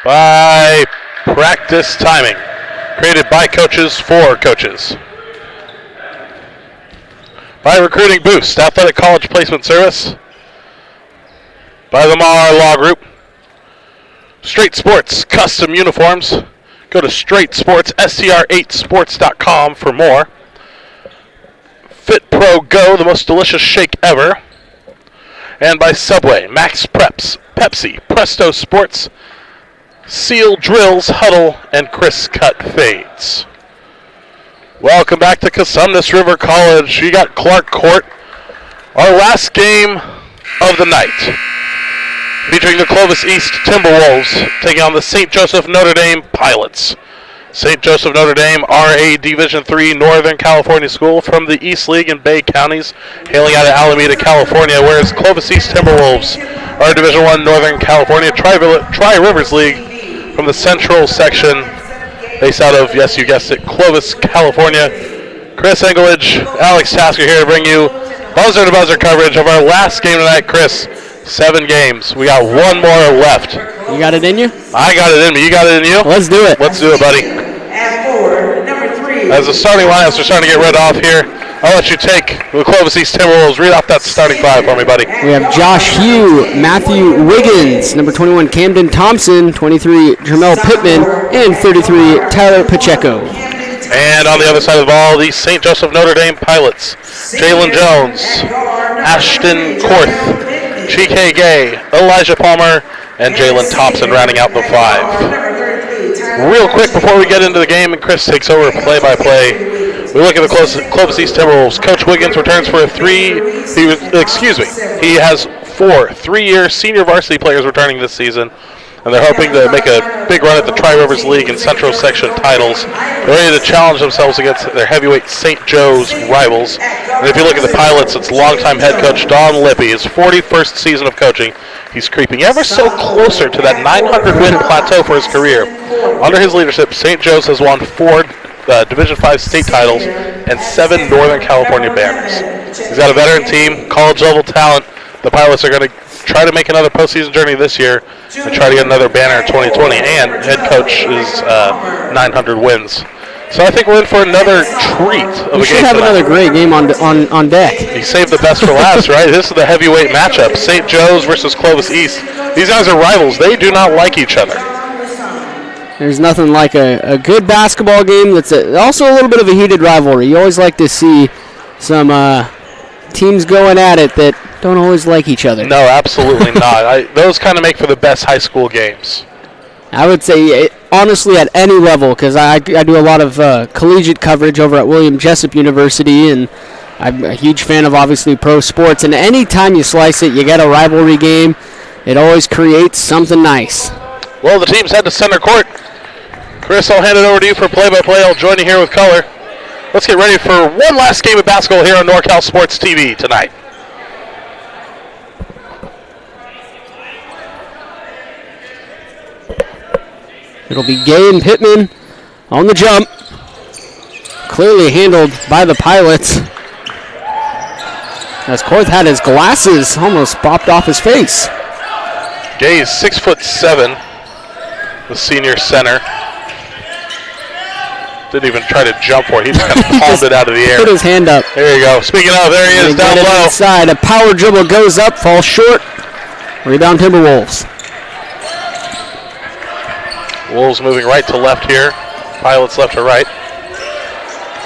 By practice timing, created by coaches for coaches. By Recruiting Boost, Athletic College Placement Service. By the Mar Law Group. Straight Sports, custom uniforms. Go to Straight Sports, str8sports.com for more. Fit Pro Go, the most delicious shake ever. And by Subway, Max Preps, Pepsi, Presto Sports, Seal Drills, Huddle, and Chris Cut Fades. Welcome back to Cosumnes River College. You got Clark Court, our last game of the night, featuring the Clovis East Timberwolves taking on the St. Joseph Notre Dame Pilots. St. Joseph Notre Dame are a Division III Northern California school from the East League and Bay counties, hailing out of Alameda, California, whereas Clovis East Timberwolves are a Division I Northern California Tri-Rivers League from the Central section, based out of, yes, you guessed it, Clovis, California. Chris Engelage, Alex Tasker here to bring you buzzer-to-buzzer coverage of our last game tonight. Chris, 7 games. We got one more left. You got it in you? I got it in me. You got it in you? Let's do it. Let's do it, buddy. As the starting lineups are starting to get read off here, I'll let you take the Clovis East Timberwolves. Read off that starting 5 for me, buddy. We have Josh Hugh, Matthew Wiggins, number 21, Camden Thompson, 23, Jermel Pittman, and 33, Tyler Pacheco. And on the other side of the ball, the St. Joseph Notre Dame Pilots, Jalen Jones, Ashton Korth, Chike Gay, Elijah Palmer, and Jalen Thompson rounding out the 5. Real quick before we get into the game and Chris takes over play-by-play, we look at the Clovis East Timberwolves. Coach Wiggins returns for he has 4 3-year senior varsity players returning this season, and they're hoping to make a big run at the Tri-Rivers League and Central Section titles. They're ready to challenge themselves against their heavyweight St. Joe's rivals. And if you look at the Pilots, it's longtime head coach Don Lippy, his 41st season of coaching. He's creeping ever so closer to that 900-win plateau for his career. Under his leadership, St. Joe's has won 4 Division V state titles and 7 Northern California banners. He's got a veteran team, college-level talent. The Pilots are going to try to make another postseason journey this year and try to get another banner in 2020. And head coach is 900 wins. So I think we're in for another treat of a game. We should have another great game on deck. He saved the best for last, right? This is the heavyweight matchup. St. Joe's versus Clovis East. These guys are rivals. They do not like each other. There's nothing like a good basketball game that's also a little bit of a heated rivalry. You always like to see some teams going at it that don't always like each other. No, absolutely not. Those kind of make for the best high school games. I would say, honestly, at any level, because I do a lot of collegiate coverage over at William Jessup University, and I'm a huge fan of, obviously, pro sports. And any time you slice it, you get a rivalry game, it always creates something nice. Well, the team's head to center court. Chris, I'll hand it over to you for play-by-play. I'll join you here with color. Let's get ready for one last game of basketball here on NorCal Sports TV tonight. It'll be Gay and Pittman on the jump. Clearly handled by the Pilots. As Korth had his glasses almost popped off his face. Gay is 6'7", the senior center. Didn't even try to jump for it. He just kind of palmed it out of the air. Put his hand up. There you go. Speaking of, there he is down low. Inside. A power dribble goes up, falls short. Rebound Timberwolves. Wolves moving right to left here. Pilots left to right.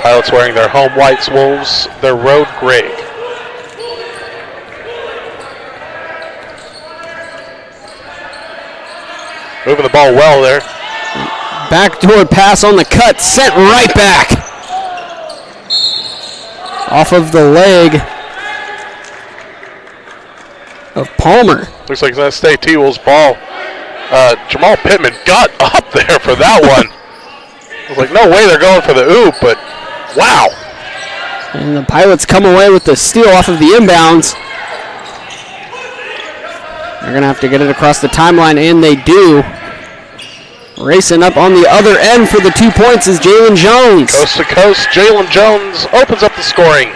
Pilots wearing their home whites. Wolves their road gray. Moving the ball well there. Backdoor pass on the cut, sent right back. Off of the leg of Palmer. Looks like it's going to stay T-Wolves ball. Jamal Pittman got up there for that one. I was like, no way they're going for the oop, but wow. And the Pilots come away with the steal off of the inbounds. They're going to have to get it across the timeline, and they do. Racing up on the other end for the 2 points is Jalen Jones. Coast to coast, Jalen Jones opens up the scoring.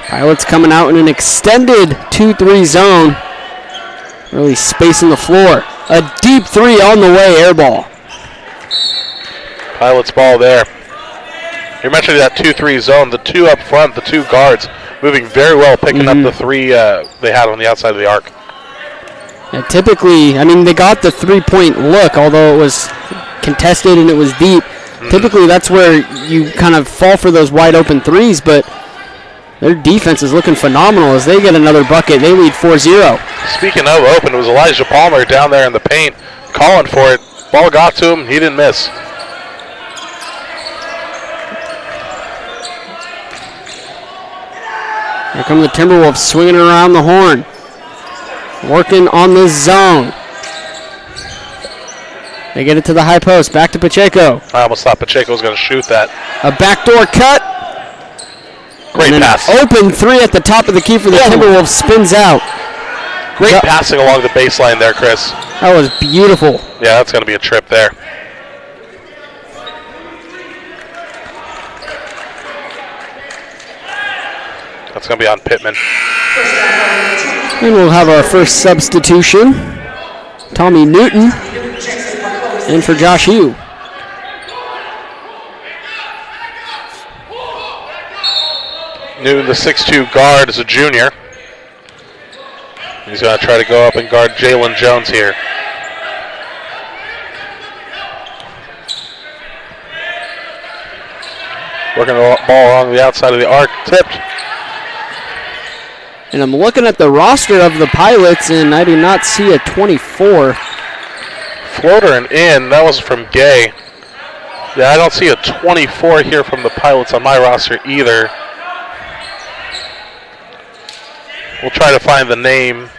Pilots coming out in an extended 2-3 zone. Really spacing the floor. A deep three on the way, air ball. Pilots ball there. You mentioned that 2-3 zone, the two up front, the two guards, moving very well, picking up the three they had on the outside of the arc. Yeah, typically, I mean, they got the three-point look, although it was contested and it was deep. Typically, that's where you kind of fall for those wide-open threes, but their defense is looking phenomenal as they get another bucket. They lead 4-0. Speaking of open, it was Elijah Palmer down there in the paint calling for it. Ball got to him. He didn't miss. Here come the Timberwolves swinging around the horn. Working on this zone. They get it to the high post. Back to Pacheco. I almost thought Pacheco was going to shoot that. A backdoor cut. Great pass. Open three at the top of the key for the Timberwolves. Spins out. Great passing along the baseline there, Chris. That was beautiful. Yeah, that's going to be a trip there. That's going to be on Pittman. And we'll have our first substitution. Tommy Newton in for Josh Hugh. Newton, the 6'2 guard, is a junior. He's going to try to go up and guard Jalen Jones here. Working the ball along the outside of the arc, tipped. And I'm looking at the roster of the Pilots, and I do not see a 24. Floater and in, that was from Gay. Yeah, I don't see a 24 here from the Pilots on my roster either. We'll try to find the name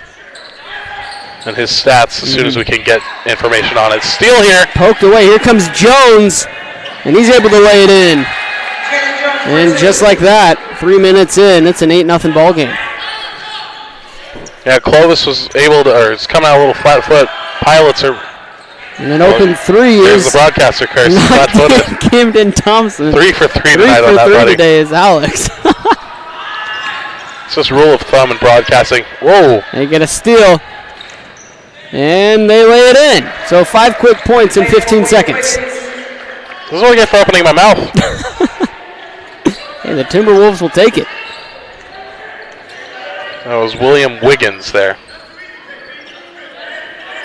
and his stats as soon as we can get information on it. Steal here. Poked away. Here comes Jones, and he's able to lay it in. And just like that, 3 minutes in, it's an 8-0 ball game. Yeah, Clovis was able to, or it's coming out a little flat foot. Pilots are. And an open three there's is. the broadcaster curse. Not Camden Thompson. 3 for 3 tonight on that, buddy. 3 for 3 today is Alex. It's just rule of thumb in broadcasting. Whoa. They get a steal. And they lay it in. So 5 quick points in 15 seconds. This is what I get for opening my mouth. Hey, the Timberwolves will take it. That was William Wiggins there.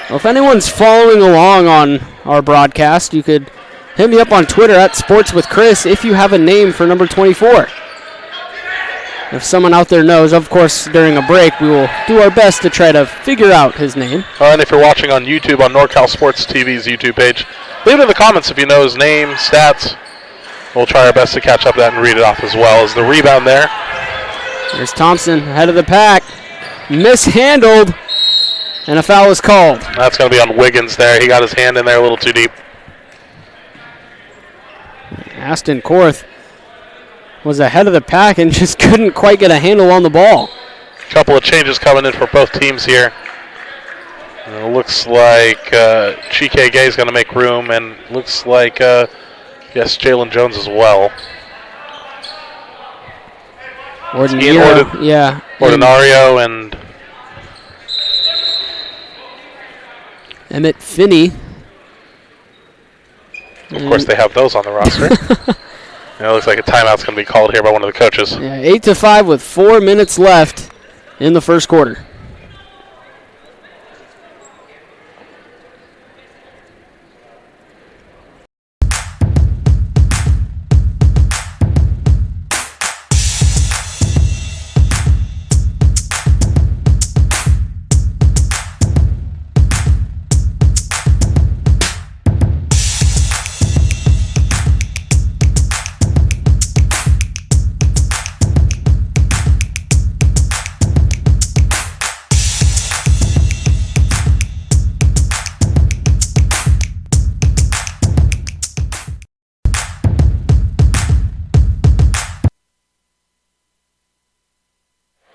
Well, if anyone's following along on our broadcast, you could hit me up on Twitter at SportsWithChris if you have a name for number 24. If someone out there knows, of course, during a break, we will do our best to try to figure out his name. And if you're watching on YouTube, on NorCal Sports TV's YouTube page, leave it in the comments if you know his name, stats. We'll try our best to catch up to that and read it off as well. As the rebound there. There's Thompson, head of the pack. Mishandled. And a foul is called. That's going to be on Wiggins there. He got his hand in there a little too deep. Aston Korth was ahead of the pack and just couldn't quite get a handle on the ball. Couple of changes coming in for both teams here. It looks like Chike Gay is going to make room, and looks like, yes, Jalen Jones as well. Ordinario and Emmett Finney. Of course, they have those on the roster. It looks like a timeout's going to be called here by one of the coaches. Yeah, 8-5 with 4 minutes left in the first quarter.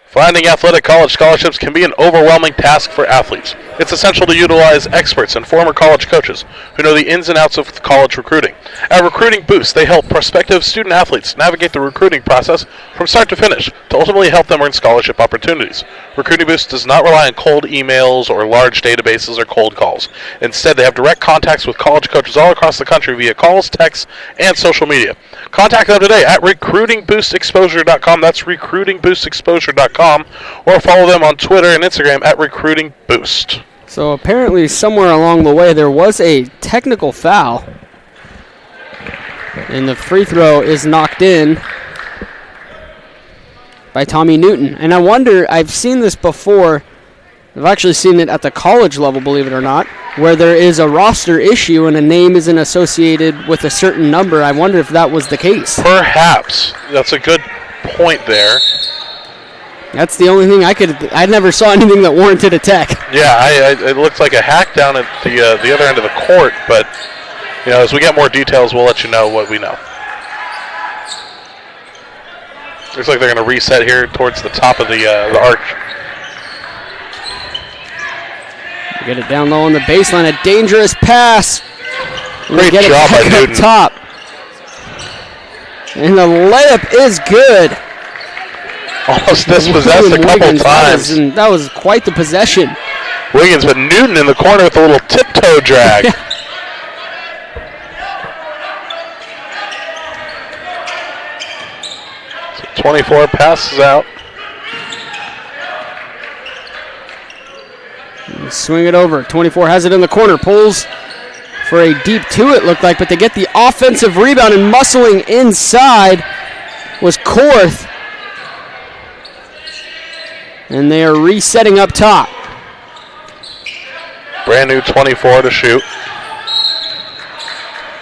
Finding athletic college scholarships can be an overwhelming task for athletes. It's essential to utilize experts and former college coaches who know the ins and outs of college recruiting. At Recruiting Boost, they help prospective student athletes navigate the recruiting process from start to finish to ultimately help them earn scholarship opportunities. Recruiting Boost does not rely on cold emails or large databases or cold calls. Instead, they have direct contacts with college coaches all across the country via calls, texts, and social media. Contact them today at recruitingboostexposure.com. That's recruitingboostexposure.com. Or follow them on Twitter and Instagram at Recruiting Boost. So apparently somewhere along the way there was a technical foul. And the free throw is knocked in by Tommy Newton. And I wonder, I've seen this before. I've actually seen it at the college level, believe it or not, where there is a roster issue and a name isn't associated with a certain number. I wonder if that was the case. Perhaps. That's a good point there. That's the only thing I never saw anything that warranted a tech. Yeah, it looks like a hack down at the other end of the court, but as we get more details, we'll let you know what we know. Looks like they're going to reset here towards the top of the arc. Get it down low on the baseline, a dangerous pass. Great job by Newton. Top. And the layup is good. Almost dispossessed a couple times. That was quite the possession. Wiggins, but Newton in the corner with a little tiptoe drag. So 24 passes out. Swing it over. 24 has it in the corner. Pulls for a deep two, it looked like, but they get the offensive rebound, and muscling inside was Korth. And they are resetting up top. Brand new 24 to shoot.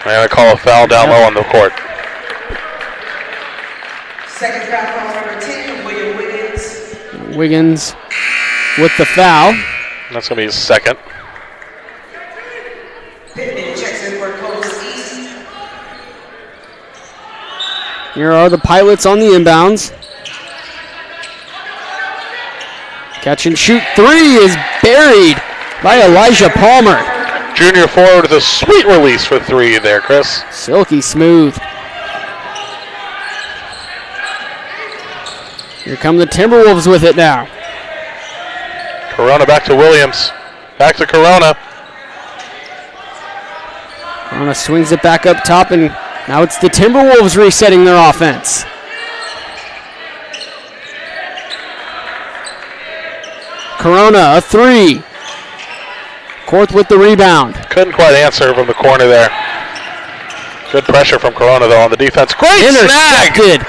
And I call a foul down low on the court. Second foul, number 10, William Wiggins. Wiggins with the foul. That's going to be his second. Pittman checks in for Clovis East. Here are the Pilots on the inbounds. Catch and shoot three is buried by Elijah Palmer. Junior forward with a sweet release for three there, Chris. Silky smooth. Here come the Timberwolves with it now. Corona back to Williams. Back to Corona. Corona swings it back up top, and now it's the Timberwolves resetting their offense. Corona, a three. Korth with the rebound. Couldn't quite answer from the corner there. Good pressure from Corona, though, on the defense. Great intercepted. snag!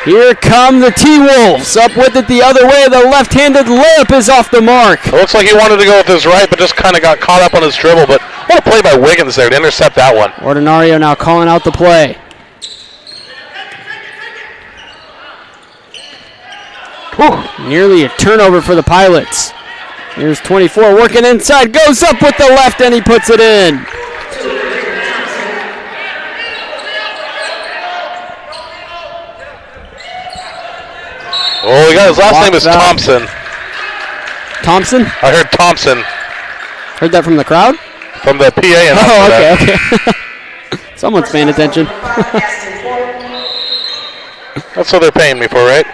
Here come the T-Wolves. Up with it the other way. The left-handed layup is off the mark. It looks like he wanted to go with his right, but just kind of got caught up on his dribble. But what a play by Wiggins there to intercept that one. Ordinario now calling out the play. Whew. Nearly a turnover for the Pilots. Here's 24 working inside, goes up with the left, and he puts it in. Oh, we got his last name is Thompson. Thompson? I heard Thompson. Heard that from the crowd? From the PA announcer. Oh, okay. Someone's paying attention. That's what they're paying me for, right?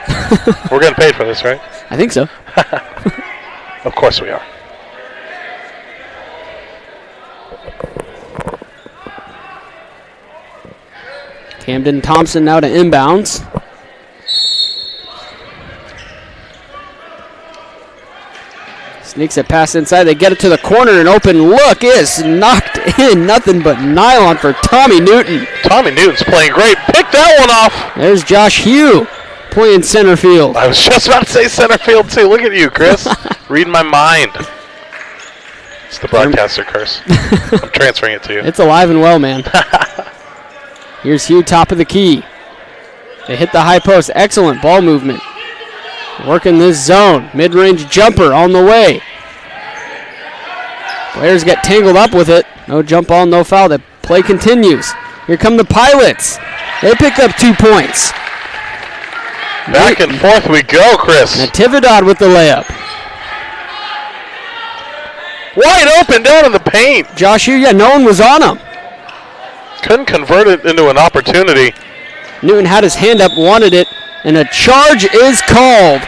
We're getting paid for this, right? I think so. Of course we are. Camden Thompson now to inbounds. Sneaks it past inside. They get it to the corner. An open look is knocked in. Nothing but nylon for Tommy Newton. Tommy Newton's playing great. Pick that one off. There's Josh Hugh playing center field. I was just about to say center field, too. Look at you, Chris. Reading my mind. It's the broadcaster curse. I'm transferring it to you. It's alive and well, man. Here's Hugh, top of the key. They hit the high post. Excellent ball movement. Working this zone. Mid-range jumper on the way. Players get tangled up with it. No jump ball, no foul. The play continues. Here come the Pilots. They pick up 2 points. Back and forth we go, Chris. Natividad with the layup. Wide open down in the paint. Josh Hugh, yeah, no one was on him. Couldn't convert it into an opportunity. Newton had his hand up, wanted it, and a charge is called.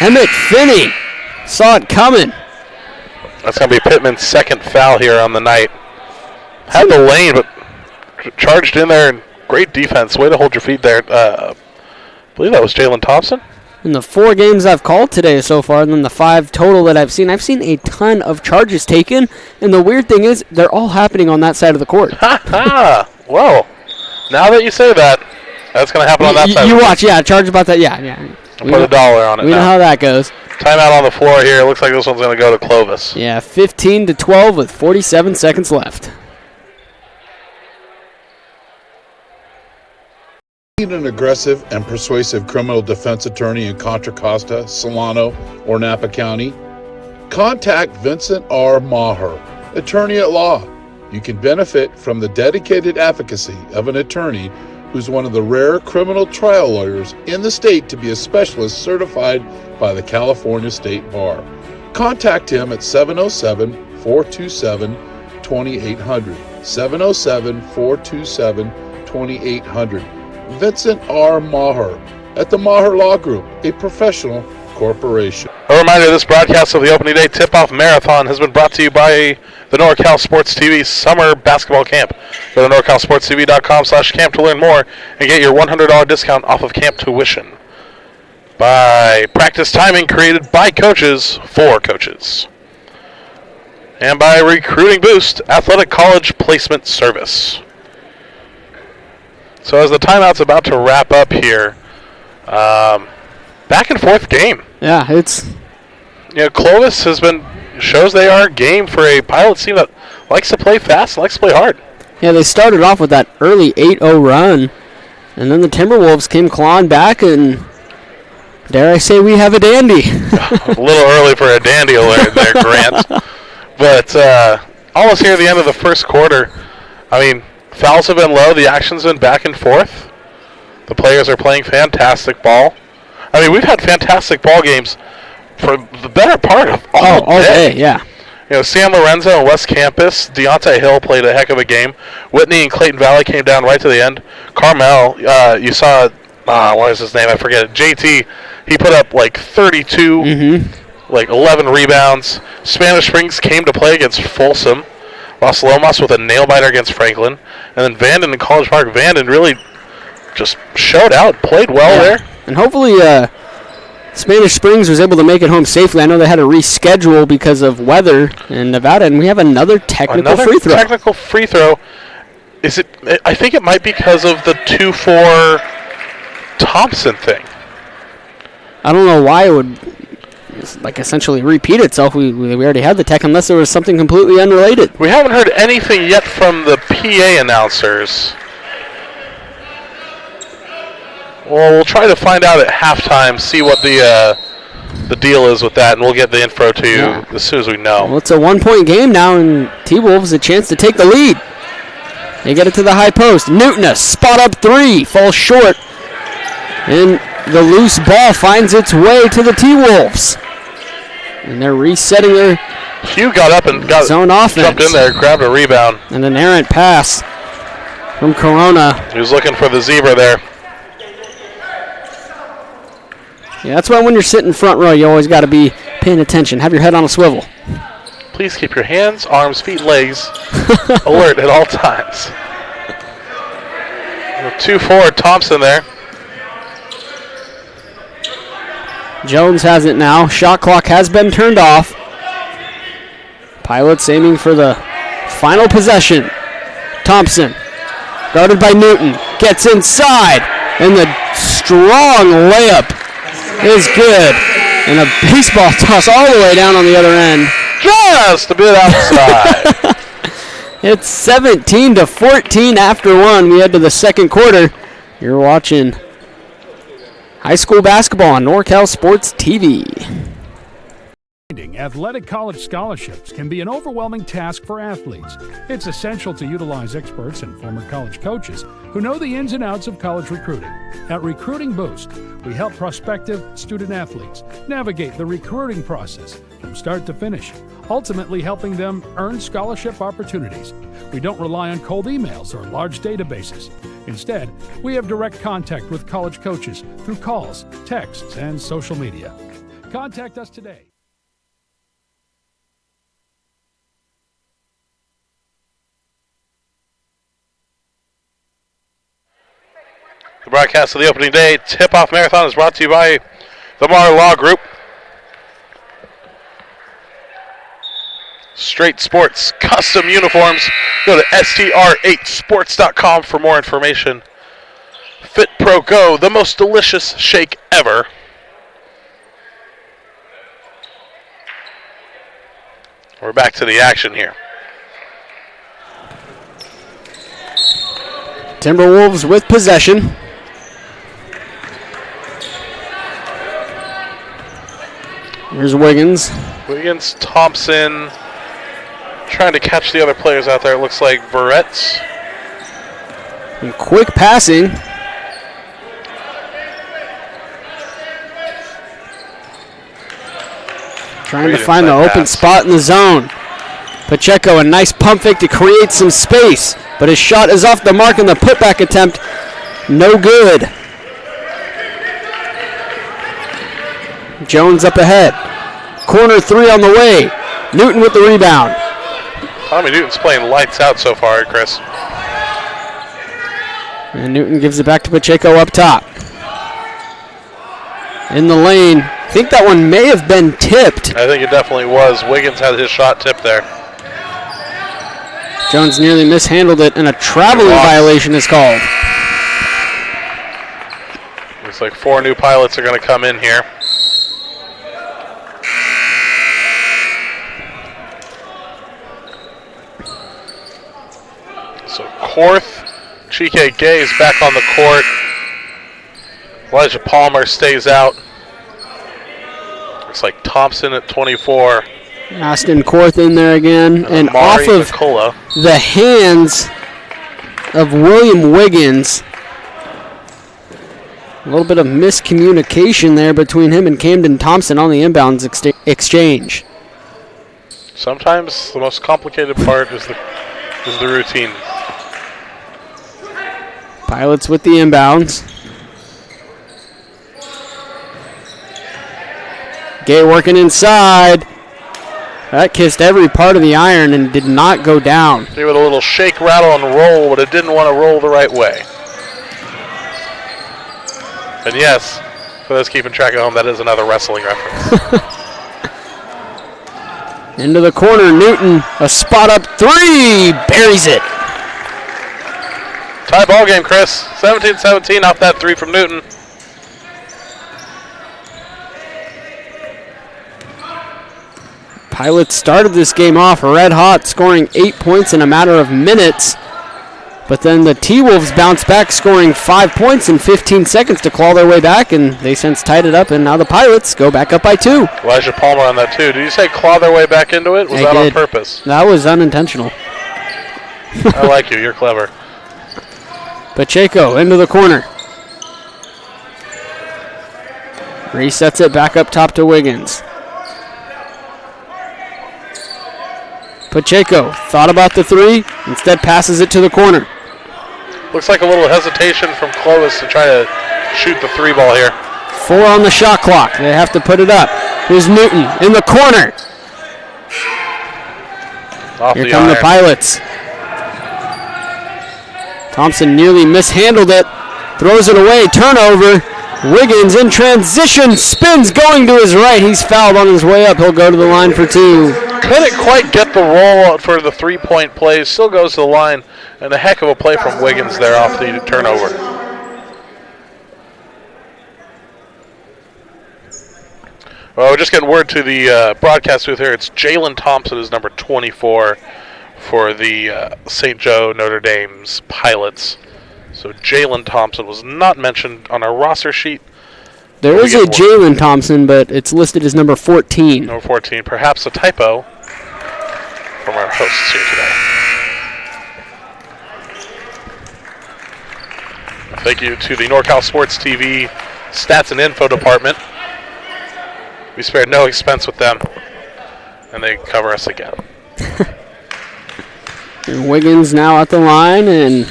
Emmett Finney saw it coming. That's going to be Pittman's second foul here on the night. Had the lane, but charged in there, and great defense. Way to hold your feet there. I believe that was Jalen Thompson. In the 4 games I've called today so far, and then the 5 total that I've seen a ton of charges taken, and the weird thing is, they're all happening on that side of the court. Ha! Whoa. Now that you say that, that's going to happen on that side. You watch, yeah, charge about that, yeah. Put $1 on it. We know how that goes. Timeout on the floor here. Looks like this one's going to go to Clovis. Yeah, 15-12 with 47 seconds left. Need an aggressive and persuasive criminal defense attorney in Contra Costa, Solano, or Napa County? Contact Vincent R. Maher, attorney at law. You can benefit from the dedicated advocacy of an attorney who's one of the rare criminal trial lawyers in the state to be a specialist certified by the California State Bar. Contact him at 707-427-2800. 707-427-2800. Vincent R. Maher at the Maher Law Group, a professional corporation. A reminder, this broadcast of the opening day tip-off marathon has been brought to you by the NorCal Sports TV Summer Basketball Camp. Go to NorCalSportsTV.com/camp to learn more and get your $100 discount off of camp tuition. By Practice Timing, created by coaches for coaches. And by Recruiting Boost, Athletic College Placement Service. So as the timeout's about to wrap up here, back and forth game. Yeah, it's... Clovis shows they are game for a Pilots team that likes to play fast, likes to play hard. Yeah, they started off with that early 8-0 run, and then the Timberwolves came clawing back, and dare I say we have a dandy. A little early for a dandy alert there, Grant. But almost here at the end of the first quarter, fouls have been low. The action's been back and forth. The players are playing fantastic ball. We've had fantastic ball games for the better part of all day. Yeah. San Lorenzo and West Campus, Deontay Hill played a heck of a game. Whitney and Clayton Valley came down right to the end. Carmel, you saw, what is his name? I forget it. JT, he put up like 32, 11 rebounds. Spanish Springs came to play against Folsom. Los Lomas with a nail-biter against Franklin. And then Vanden in College Park. Vanden really just showed out, played well there. And hopefully Spanish Springs was able to make it home safely. I know they had to reschedule because of weather in Nevada, and we have another technical free throw. Technical free throw. Is it? I think it might be because of the 2-4 Thompson thing. I don't know why it would essentially repeat itself. We already had the tech, unless there was something completely unrelated. We haven't heard anything yet from the PA announcers. Well, we'll try to find out at halftime, see what the the deal is with that, and we'll get the info to you as soon as we know. Well, it's a 1-point game now, and T-Wolves a chance to take the lead. They get it to the high post. Newton, a spot-up three, falls short. And the loose ball finds its way to the T-Wolves. And they're resetting their Hugh got up and zone offense. Jumped in there, grabbed a rebound. And an errant pass from Corona. He was looking for the zebra there. Yeah, that's why when you're sitting front row, you always got to be paying attention. Have your head on a swivel. Please keep your hands, arms, feet, legs alert at all times. 2-4, Thompson there. Jones has it now. Shot clock has been turned off. Pilots aiming for the final possession. Thompson, guarded by Newton, gets inside, and the strong layup is good. And a baseball toss all the way down on the other end. Just a bit outside. It's 17-14 after one. We head to the second quarter. You're watching high school basketball on NorCal Sports TV. Athletic college scholarships can be an overwhelming task for athletes. It's essential to utilize experts and former college coaches who know the ins and outs of college recruiting. At Recruiting Boost, we help prospective student athletes navigate the recruiting process from start to finish, ultimately helping them earn scholarship opportunities. We don't rely on cold emails or large databases. Instead, we have direct contact with college coaches through calls, texts, and social media. Contact us today. The broadcast of the opening day tip-off marathon is brought to you by the Mar Law Group. Straight Sports custom uniforms. Go to str8sports.com for more information. Fit Pro Go, the most delicious shake ever. We're back to the action here. Timberwolves with possession. Here's Wiggins. Wiggins, Thompson, trying to catch the other players out there. It looks like Verretz. And quick passing. Trying to find the open spot in the zone. Pacheco, a nice pump fake to create some space, but his shot is off the mark in the putback attempt. No good. Jones up ahead. Corner three on the way. Newton with the rebound. Tommy Newton's playing lights out so far, Chris. And Newton gives it back to Pacheco up top. In the lane. I think that one may have been tipped. I think it definitely was. Wiggins had his shot tipped there. Jones nearly mishandled it, and a traveling violation is called. Looks like 4 new pilots are going to come in here. So Korth, Chike Gay is back on the court. Elijah Palmer stays out. Looks like Thompson at 24. Austin Korth in there again. And Amari off of Nicola. the hands of William Wiggins. A little bit of miscommunication there between him and Camden Thompson on the inbounds exchange. Sometimes the most complicated part is the routine. Pilots with the inbounds. Gay working inside. That kissed every part of the iron and did not go down. Gave it a little shake, rattle, and roll, but it didn't want to roll the right way. And yes, for those keeping track at home, that is another wrestling reference. Into the corner, Newton, a spot up three, buries it. Tie ball game, Chris. 17-17 off that three from Newton. Pilots started this game off red hot, scoring 8 points in a matter of minutes. But then the T-Wolves bounced back, scoring 5 points in 15 seconds to claw their way back, and they since tied it up, and now the Pilots go back up by 2. Elijah Palmer on that, too. Did you say claw their way back into it? Was that on purpose? That was unintentional. I like you. You're clever. Pacheco into the corner. Resets it back up top to Wiggins. Pacheco thought about the 3, instead passes it to the corner. Looks like a little hesitation from Clovis to try to shoot the 3 ball here. 4 on the shot clock. They have to put it up. Here's Newton in the corner. Here come the Pilots. Thompson nearly mishandled it. Throws it away. Turnover. Wiggins in transition. Spins going to his right. He's fouled on his way up. He'll go to the line for 2. Couldn't quite get the roll for the 3-point play. Still goes to the line. And a heck of a play from Wiggins there off the turnover. Well, we're just getting word to the broadcast booth here. It's Jalen Thompson is number 24 for the St. Joe Notre Dame's Pilots. So Jalen Thompson was not mentioned on our roster sheet. There is a Jalen Thompson, but it's listed as number 14. Number 14, perhaps a typo from our hosts here today. Thank you to the NorCal SportsTV Stats and Info Department. We spared no expense with them, and they cover us again. And Wiggins now at the line, and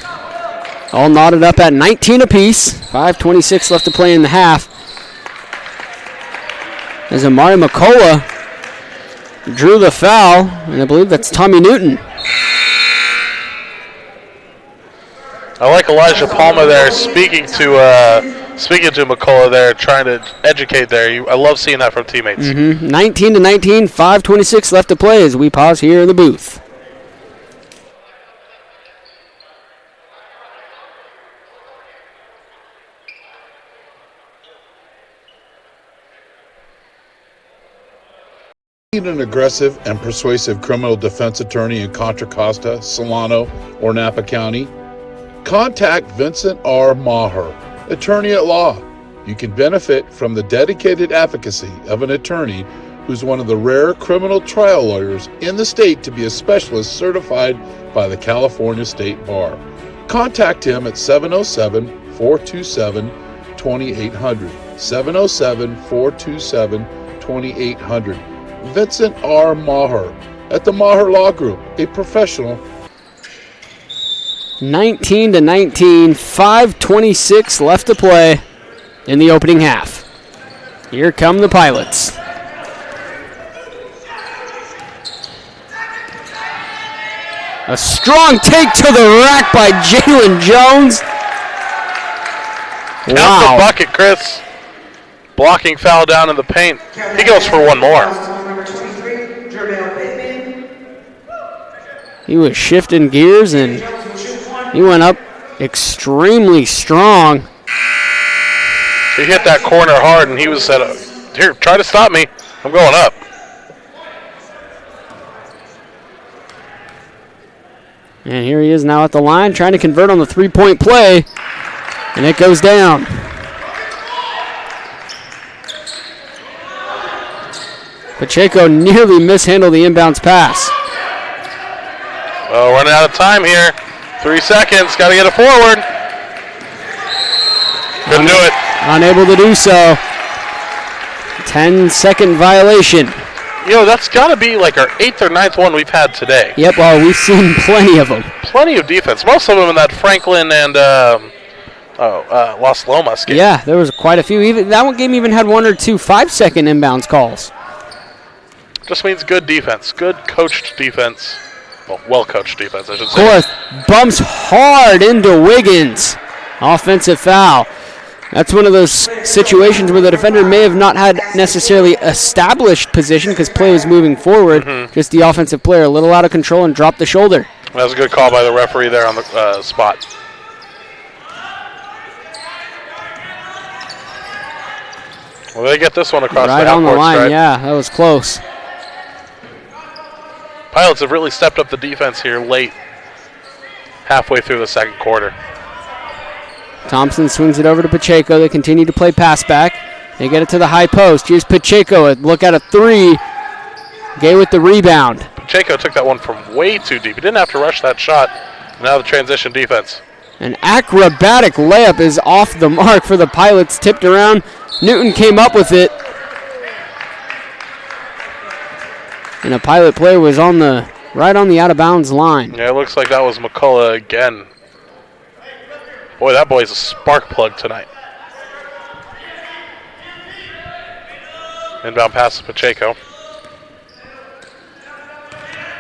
all knotted up at 19 apiece. 5:26 left to play in the half. As Amari McCullough drew the foul, and I believe that's Tommy Newton. I like Elijah Palmer there speaking to McCullough there, trying to educate there. I love seeing that from teammates. 19-19, 5:26 left to play as we pause here in the booth. Need an aggressive and persuasive criminal defense attorney in Contra Costa, Solano, or Napa County? Contact Vincent R. Maher, attorney at law. You can benefit from the dedicated advocacy of an attorney who's one of the rare criminal trial lawyers in the state to be a specialist certified by the California State Bar. Contact him at 707-427-2800. 707-427-2800. Vincent R. Maher at the Maher Law Group, a professional. 19-19, 5:26 left to play in the opening half. Here come the Pilots. A strong take to the rack by Jalen Jones. Count the bucket, Chris. Blocking foul down in the paint. He goes for one more. He was shifting gears and he went up extremely strong. He hit that corner hard and he was said, here, try to stop me. I'm going up. And here he is now at the line trying to convert on the 3-point play. And it goes down. Pacheco nearly mishandled the inbounds pass. Oh, running out of time here. 3 seconds. Got to get it forward. Couldn't do it. Unable to do so. 10-second violation. That's got to be like our 8th or 9th one we've had today. Yep, well, we've seen plenty of them. Plenty of defense. Most of them in that Franklin and Las Lomas game. Yeah, there was quite a few. Even that one game even had 1 or 2 5-second inbounds calls. Just means good defense. Good coached defense. Well-coached defense, I should say. Korth bumps hard into Wiggins. Offensive foul. That's one of those situations where the defender may have not had necessarily established position because play was moving forward. Just the offensive player a little out of control and dropped the shoulder. That was a good call by the referee there on the spot. Well, they get this one across right the half on the court line, stride. yeah, that was close. Pilots have really stepped up the defense here late. halfway through the second quarter. Thompson swings it over to Pacheco. They continue to play pass back. They get it to the high post. Here's Pacheco. Look at a three. Gay with the rebound. Pacheco took that one from way too deep. He didn't have to rush that shot. Now the transition defense. An acrobatic layup is off the mark for the Pilots. Tipped around. Newton came up with it. And a Pilot player was right on the out-of-bounds line. Yeah, it looks like that was McCullough again. Boy, that boy's a spark plug tonight. Inbound pass to Pacheco.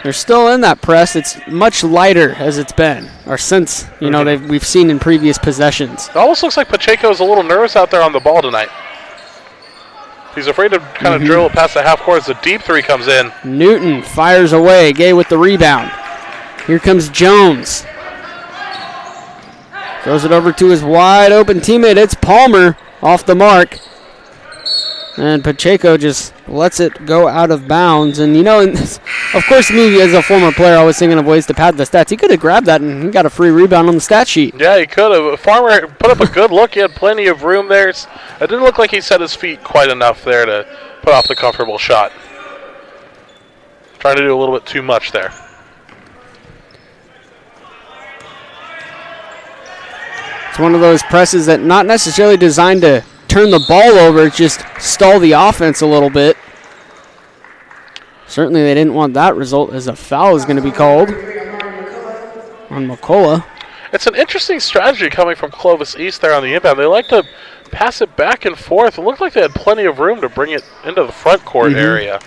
They're still in that press. It's much lighter as it's been, or since we've seen in previous possessions. It almost looks like Pacheco's a little nervous out there on the ball tonight. He's afraid to kind of drill it past the half court as the deep three comes in. Newton fires away. Gay with the rebound. Here comes Jones. Throws it over to his wide open teammate. It's Palmer off the mark. And Pacheco just lets it go out of bounds. And, of course, me as a former player, I was thinking of ways to pad the stats. He could have grabbed that and he got a free rebound on the stat sheet. Yeah, he could have. Farmer put up a good look. He had plenty of room there. It didn't look like he set his feet quite enough there to put off the comfortable shot. Trying to do a little bit too much there. It's one of those presses that not necessarily designed to turn the ball over, just stall the offense a little bit. Certainly they didn't want that result as a foul is going to be called on McCullough. It's an interesting strategy coming from Clovis East there on the inbound. They like to pass it back and forth. It looked like they had plenty of room to bring it into the front court area.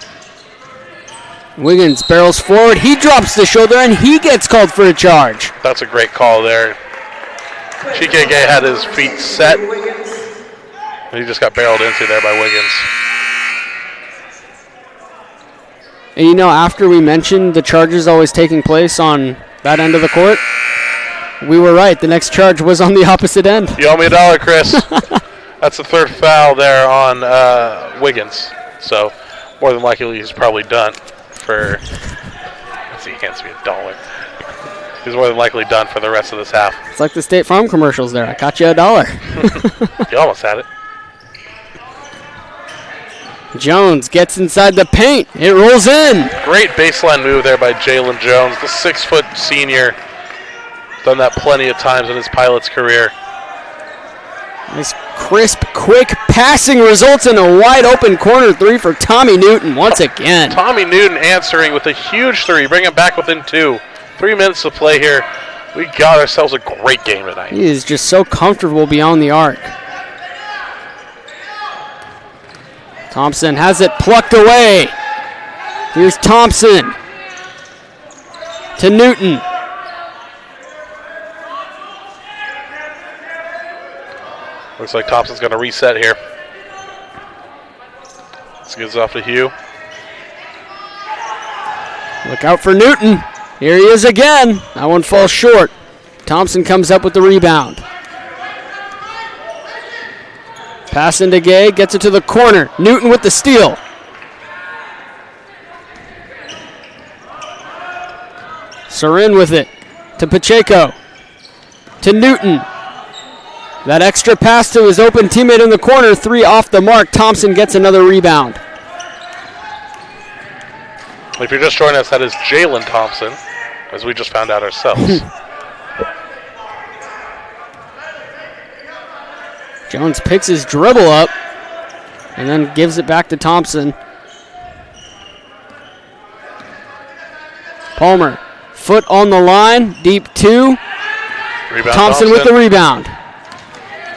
Wiggins barrels forward. He drops the shoulder and he gets called for a charge. That's a great call there. Chike Gay had his feet set. He just got barreled into there by Wiggins. And after we mentioned the charges always taking place on that end of the court, we were right. The next charge was on the opposite end. You owe me $1, Chris. That's the third foul there on Wiggins. So more than likely he's probably done for, let's see, he hands me $1. He's more than likely done for the rest of this half. It's like the State Farm commercials there. I caught you $1. You almost had it. Jones gets inside the paint. It rolls in. Great baseline move there by Jalen Jones, the 6-foot senior. Done that plenty of times in his Pilot's career. Nice crisp, quick passing results in a wide open corner three for Tommy Newton once again. Tommy Newton answering with a huge three, bring it back within 2. 3 minutes to play here. We got ourselves a great game tonight. He is just so comfortable beyond the arc. Thompson has it plucked away. Here's Thompson to Newton. Looks like Thompson's going to reset here. This gives it off to Hugh. Look out for Newton. Here he is again. That one falls short. Thompson comes up with the rebound. Pass into Gay, gets it to the corner. Newton with the steal. Sarin with it to Pacheco. To Newton. That extra pass to his open teammate in the corner. 3 off the mark. Thompson gets another rebound. If you're just joining us, that is Jalen Thompson, as we just found out ourselves. Jones picks his dribble up and then gives it back to Thompson. Palmer, foot on the line, deep 2. Thompson with the rebound.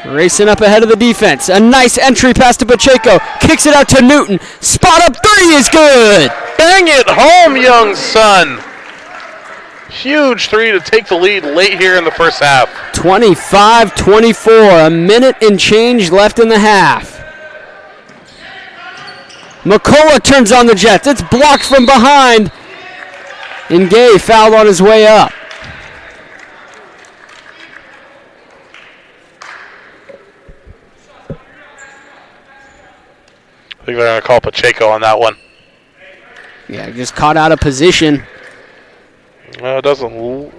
Racing up ahead of the defense. A nice entry pass to Pacheco. Kicks it out to Newton. Spot up 3 is good. Bang it home, young son. Huge 3 to take the lead late here in the first half. 25-24. A minute and change left in the half. McCullough turns on the Jets. It's blocked from behind. And Gay fouled on his way up. I think they're going to call Pacheco on that one. Yeah, just caught out of position. It doesn't.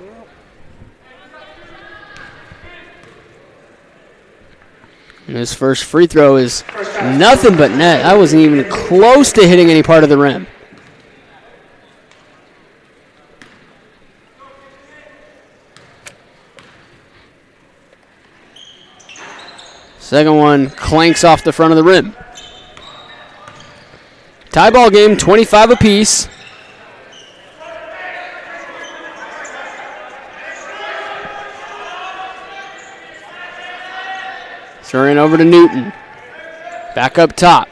And his first free throw is nothing but net. That wasn't even close to hitting any part of the rim. Second one clanks off the front of the rim. Tie ball game, 25 apiece. Throwing over to Newton. Back up top.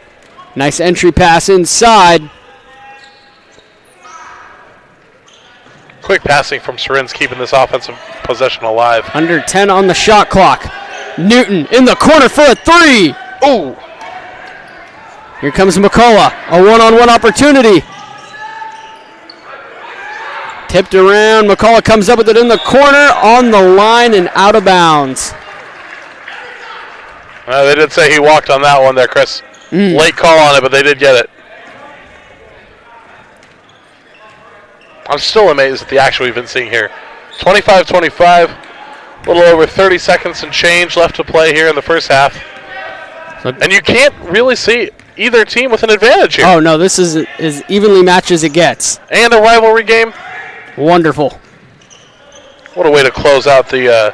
Nice entry pass inside. Quick passing from Soren's keeping this offensive possession alive. Under 10 on the shot clock. Newton in the corner for a three. Ooh. Here comes McCullough. A one-on-one opportunity. Tipped around. McCullough comes up with it in the corner, on the line, and out of bounds. They did say he walked on that one there, Chris. Late call on it, but they did get it. I'm still amazed at the action we've been seeing here. 25-25, a little over 30 seconds and change left to play here in the first half. And you can't really see either team with an advantage here. Oh, no, this is as evenly matched as it gets. And a rivalry game. Wonderful. What a way to close out the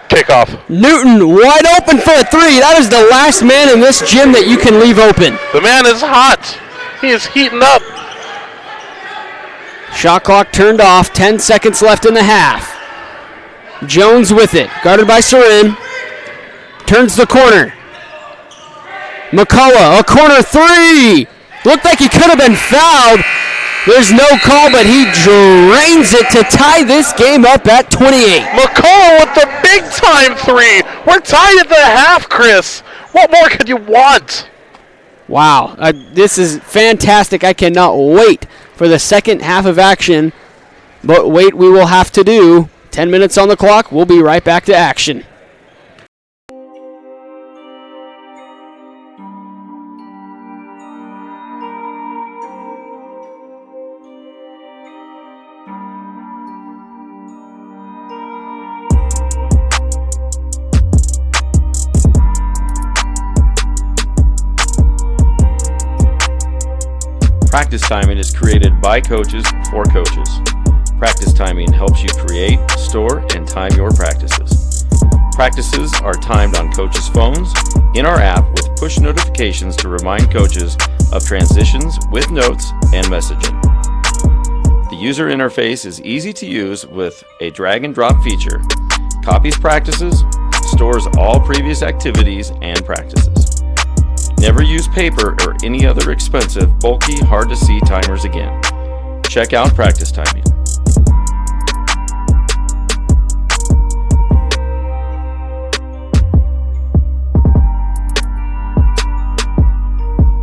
kickoff. Newton wide open for a three. That is the last man in this gym that you can leave open. The man is hot. He is heating up. Shot clock turned off. 10 seconds left in the half. Jones with it. Guarded by Soren. Turns the corner. McCullough, a corner three. Looked like he could have been fouled. There's no call, but he drains it to tie this game up at 28. McCullough with the big-time three. We're tied at the half, Chris. What more could you want? Wow, this is fantastic. I cannot wait for the second half of action. But wait, we will have to do. 10 minutes on the clock. We'll be right back to action. Practice timing is created by coaches for coaches. Practice timing helps you create, store, and time your practices. Practices are timed on coaches' phones, in our app with push notifications to remind coaches of transitions with notes and messaging. The user interface is easy to use with a drag and drop feature, copies practices, stores all previous activities and practices. Never use paper or any other expensive, bulky, hard-to-see timers again. Check out practice timing.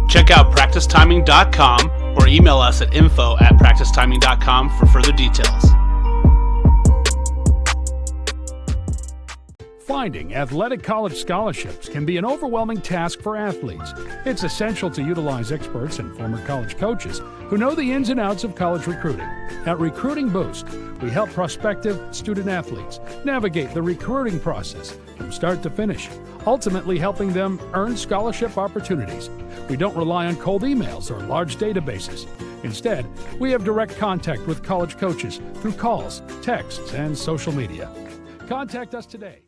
Check out practicetiming.com or email us at info@practicetiming.com for further details. Finding athletic college scholarships can be an overwhelming task for athletes. It's essential to utilize experts and former college coaches who know the ins and outs of college recruiting. At Recruiting Boost, we help prospective student athletes navigate the recruiting process from start to finish, ultimately helping them earn scholarship opportunities. We don't rely on cold emails or large databases. Instead, we have direct contact with college coaches through calls, texts, and social media. Contact us today.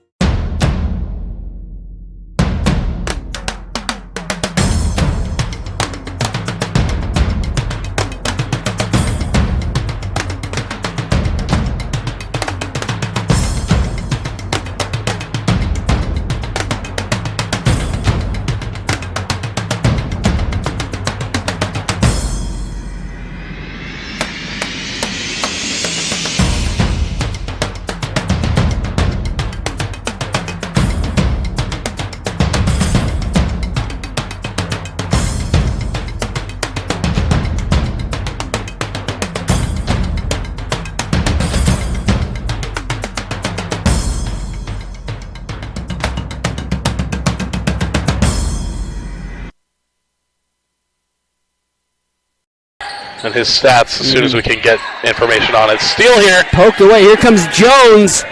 And his stats as soon as we can get information on it. Steal here. Poked away. Here comes Jones,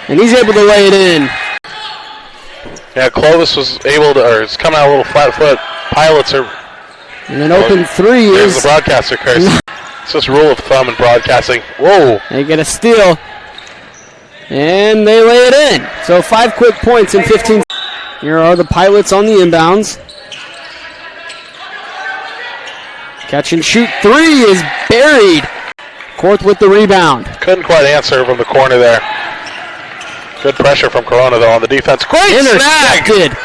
and he's able to lay it in. Yeah, Clovis was able to, or is coming out a little flat foot. Pilots are. And an open three There's is. the broadcaster curse. It's just rule of thumb in broadcasting. Whoa. They get a steal. And they lay it in. So 5 quick points in 15. Here are the Pilots on the inbounds. Catch and shoot three is buried. Korth with the rebound. Couldn't quite answer from the corner there. Good pressure from Corona, though, on the defense. Great snag! Intercepted.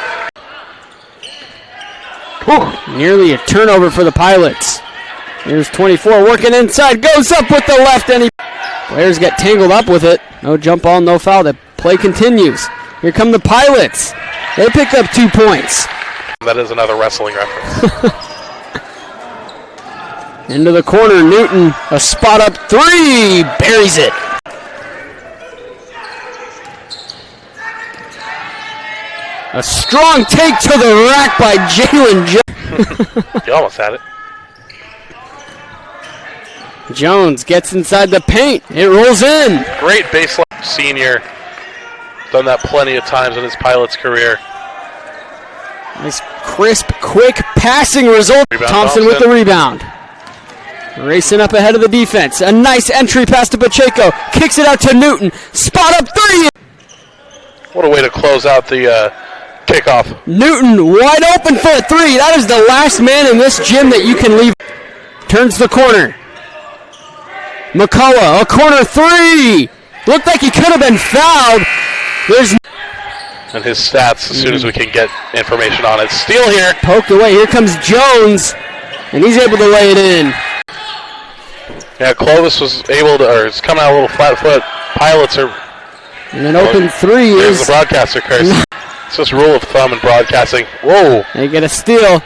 Whew. Nearly a turnover for the Pilots. Here's 24 working inside. Goes up with the left, and players get tangled up with it. No jump ball, no foul. The play continues. Here come the Pilots. They pick up 2 points. That is another wrestling reference. Into the corner, Newton, a spot up three, buries it. A strong take to the rack by Jalen Jones. You almost had it. Jones gets inside the paint. It rolls in. Great baseline senior. Done that plenty of times in his Pilot's career. Nice, crisp, quick passing result. Rebound, Thompson with the rebound. Racing up ahead of the defense. A nice entry pass to Pacheco. Kicks it out to Newton. Spot up three. What a way to close out the kickoff. Newton wide open for a three. That is the last man in this gym that you can leave. Turns the corner. McCullough, a corner three. Looked like he could have been fouled. There's And his stats, as soon as we can get information on it. Steal here. poked away. Here comes Jones, and he's able to lay it in. Yeah, Clovis was able to, or is coming out a little flat foot. Pilots are. And an open three There's the is. broadcaster curse. It's just rule of thumb in broadcasting. Whoa. They get a steal,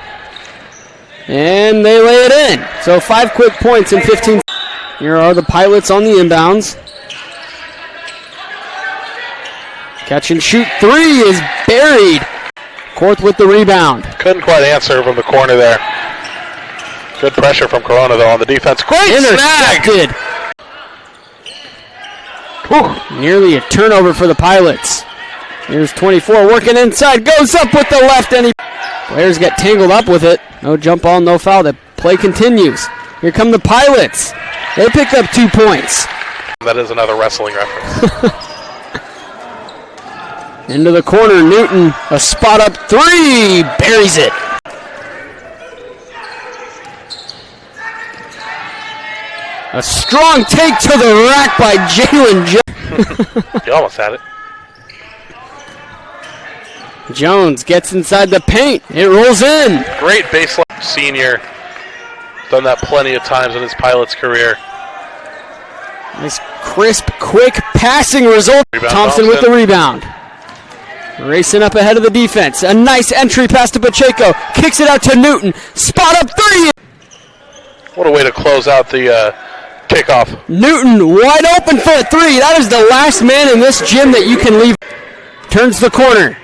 and they lay it in. So 5 quick points in 15. Here are the Pilots on the inbounds. Catch and shoot three is buried. Korth with the rebound. Couldn't quite answer from the corner there. Good pressure from Corona, though, on the defense. Great snag! Intercepted. Whew. Nearly a turnover for the Pilots. Here's 24 working inside. Goes up with the left, and players get tangled up with it. No jump ball, no foul. The play continues. Here come the Pilots. They pick up 2 points. That is another wrestling reference. Into the corner, Newton, a spot up three, buries it. A strong take to the rack by Jalen Jones. You almost had it. Jones gets inside the paint. It rolls in. Great baseline senior. Done that plenty of times in his Pilot's career. Nice, crisp, quick passing result. Rebound, Thompson with the rebound. Racing up ahead of the defense. A nice entry pass to Pacheco. Kicks it out to Newton. Spot up three. What a way to close out the kickoff. Newton wide open for a three. That is the last man in this gym that you can leave. Turns the corner.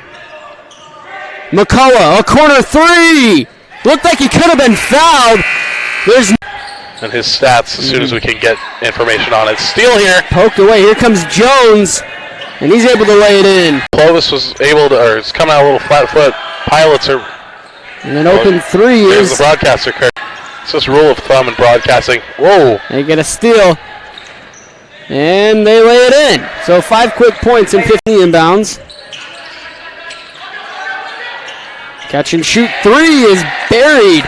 McCullough, a corner three. Looked like he could have been fouled. There's And his stats, as soon as we can get information on it. Steal here. poked away. Here comes Jones, and he's able to lay it in. Clovis was able to, or is coming out a little flat foot. Pilots are. And an open three There's the is. broadcaster curse. It's just rule of thumb in broadcasting. Whoa. They get a steal, and they lay it in. So 5 quick points in 50 inbounds. Catch and shoot three is buried.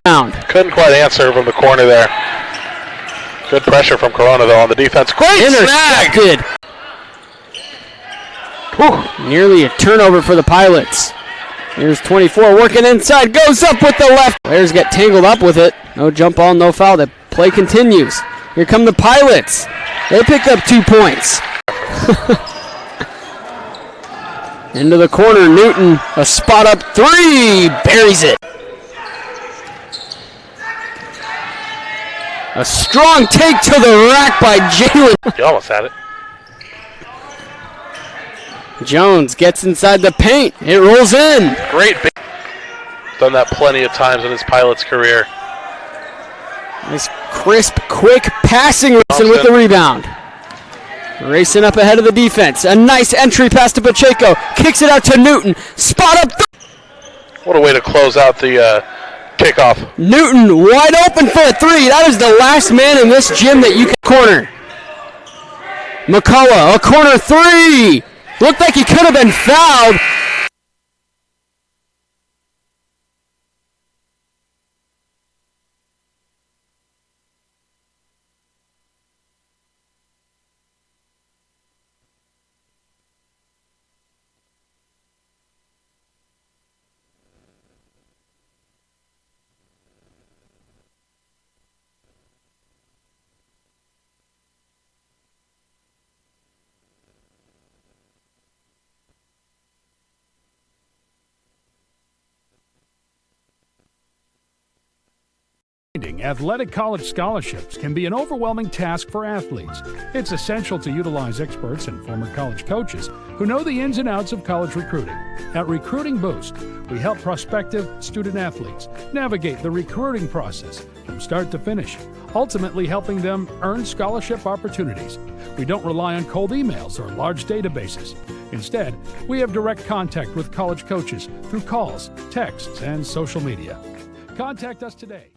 Couldn't quite answer from the corner there. Good pressure from Corona, though, on the defense. Great snag! Intercepted. Whew. Nearly a turnover for the Pilots. Here's 24 working inside. Goes up with the left. Players get tangled up with it. No jump ball, no foul. The play continues. Here come the Pilots. They pick up 2 points. Into the corner, Newton, a spot up three, buries it. A strong take to the rack by Jalen. You almost had it. Jones gets inside the paint. It rolls in. Great. Done that plenty of times in his Pilot's career. Nice, crisp, quick passing with the rebound. Racing up ahead of the defense. A nice entry pass to Pacheco. Kicks it out to Newton. Spot up. What a way to close out the kickoff. Newton wide open for a three. That is the last man in this gym that you can corner. McCullough, a corner three. Looked like he could have been fouled. Finding athletic college scholarships can be an overwhelming task for athletes. It's essential to utilize experts and former college coaches who know the ins and outs of college recruiting. At Recruiting Boost, we help prospective student athletes navigate the recruiting process from start to finish, ultimately helping them earn scholarship opportunities. We don't rely on cold emails or large databases. Instead, we have direct contact with college coaches through calls, texts, and social media. Contact us today.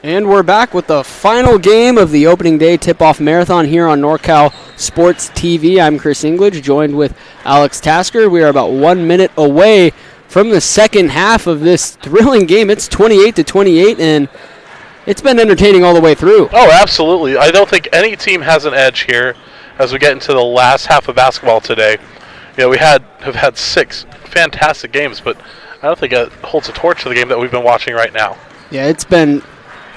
And we're back with the final game of the opening day tip-off marathon here on NorCal Sports TV. I'm Chris English, joined with Alex Tasker. We are about 1 minute away from the second half of this thrilling game. It's 28-28, and it's been entertaining all the way through. Oh, absolutely. I don't think any team has an edge here as we get into the last half of basketball today. You know, we have had 6 fantastic games, but I don't think it holds a torch to the game that we've been watching right now. Yeah, it's been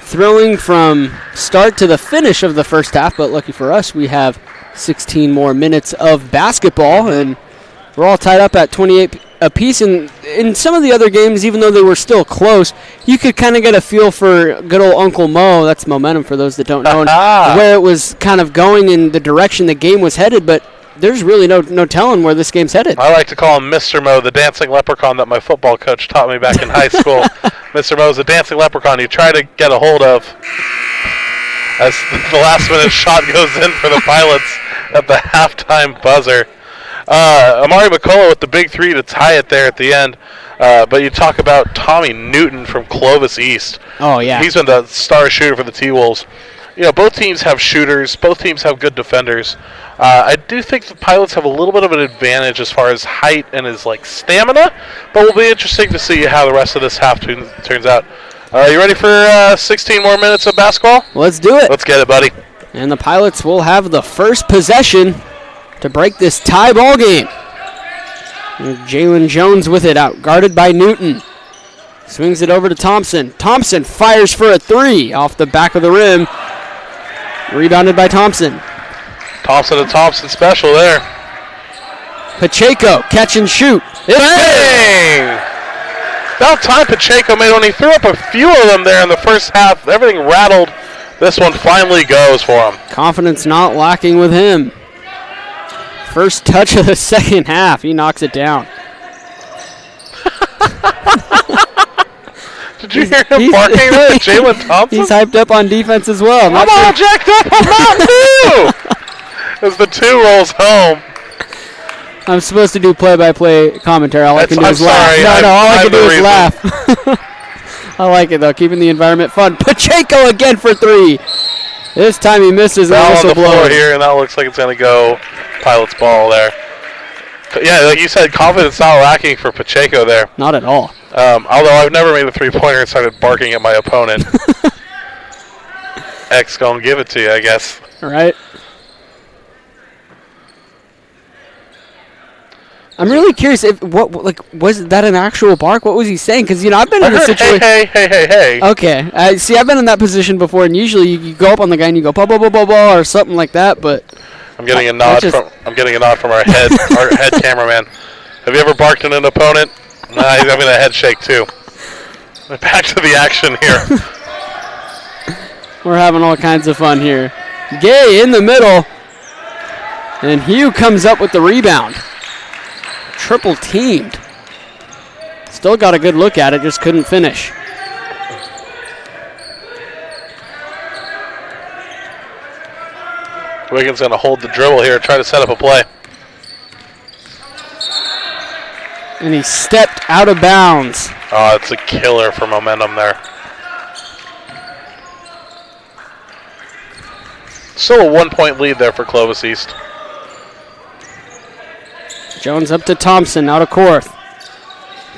thrilling from start to the finish of the first half, but lucky for us, we have 16 more minutes of basketball, and we're all tied up at 28 apiece. And in some of the other games, even though they were still close, you could kind of get a feel for good old Uncle Mo, that's momentum for those that don't know, where it was kind of going in the direction the game was headed, but there's really no telling where this game's headed. I like to call him Mr. Mo, the dancing leprechaun that my football coach taught me back in high school. Mr. Mo is a dancing leprechaun you try to get a hold of as the last-minute shot goes in for the Pilots at the halftime buzzer. Amari McCullough with the big three to tie it there at the end. But you talk about Tommy Newton from Clovis East. Oh, yeah. He's been the star shooter for the T-Wolves. You know, both teams have shooters. Both teams have good defenders. I do think the Pilots have a little bit of an advantage as far as height and his stamina, but it'll be interesting to see how the rest of this half turns out. Are you ready for 16 more minutes of basketball? Let's do it. Let's get it, buddy. And the Pilots will have the first possession to break this tie ball game. Jalen Jones with it, out guarded by Newton. Swings it over to Thompson. Thompson fires for a three off the back of the rim. Rebounded by Thompson. Thompson and Thompson special there. Pacheco, catch and shoot. Bang! About time Pacheco made one. He threw up a few of them there in the first half. Everything rattled. This one finally goes for him. Confidence not lacking with him. First touch of the second half. He knocks it down. Did you hear him barking there at Jalen Thompson? He's hyped up on defense as well. I'm all jacked up on Mountain Dew! As the 2 rolls home. I'm supposed to do play-by-play commentary. All I can do is laugh. All I can do is laugh. I like it, though, keeping the environment fun. Pacheco again for 3. This time he misses and whistle blows. On the floor here, and that looks like it's going to go Pilot's ball there. But yeah, like you said, confidence not lacking for Pacheco there. Not at all. Although I've never made a three-pointer and started barking at my opponent. X gonna give it to you, I guess. All right. I'm really curious if was that an actual bark? What was he saying? Because I've been in a situation. Hey. Okay. See, I've been in that position before, and usually you go up on the guy and you go blah blah blah blah blah or something like that. But I'm getting a nod from our head cameraman. Have you ever barked at an opponent? Nah, he's having a head shake too. Back to the action here. We're having all kinds of fun here. Gay in the middle. And Hugh comes up with the rebound. Triple teamed. Still got a good look at it, just couldn't finish. Wiggins going to hold the dribble here, try to set up a play. And he stepped out of bounds. Oh, it's a killer for momentum there. Still a 1-point lead there for Clovis East. Jones up to Thompson, out of Korth.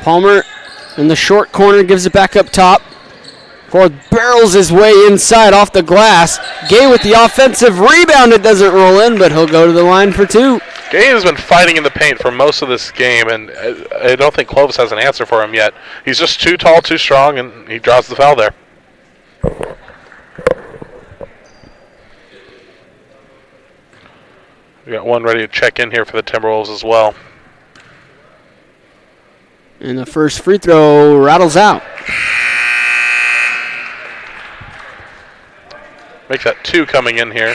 Palmer in the short corner, gives it back up top. Korth barrels his way inside off the glass. Gay with the offensive rebound. It doesn't roll in, but he'll go to the line for two. Gay has been fighting in the paint for most of this game, and I don't think Clovis has an answer for him yet. He's just too tall, too strong, and he draws the foul there. We got one ready to check in here for the Timberwolves as well. And the first free throw rattles out. Make that two coming in here.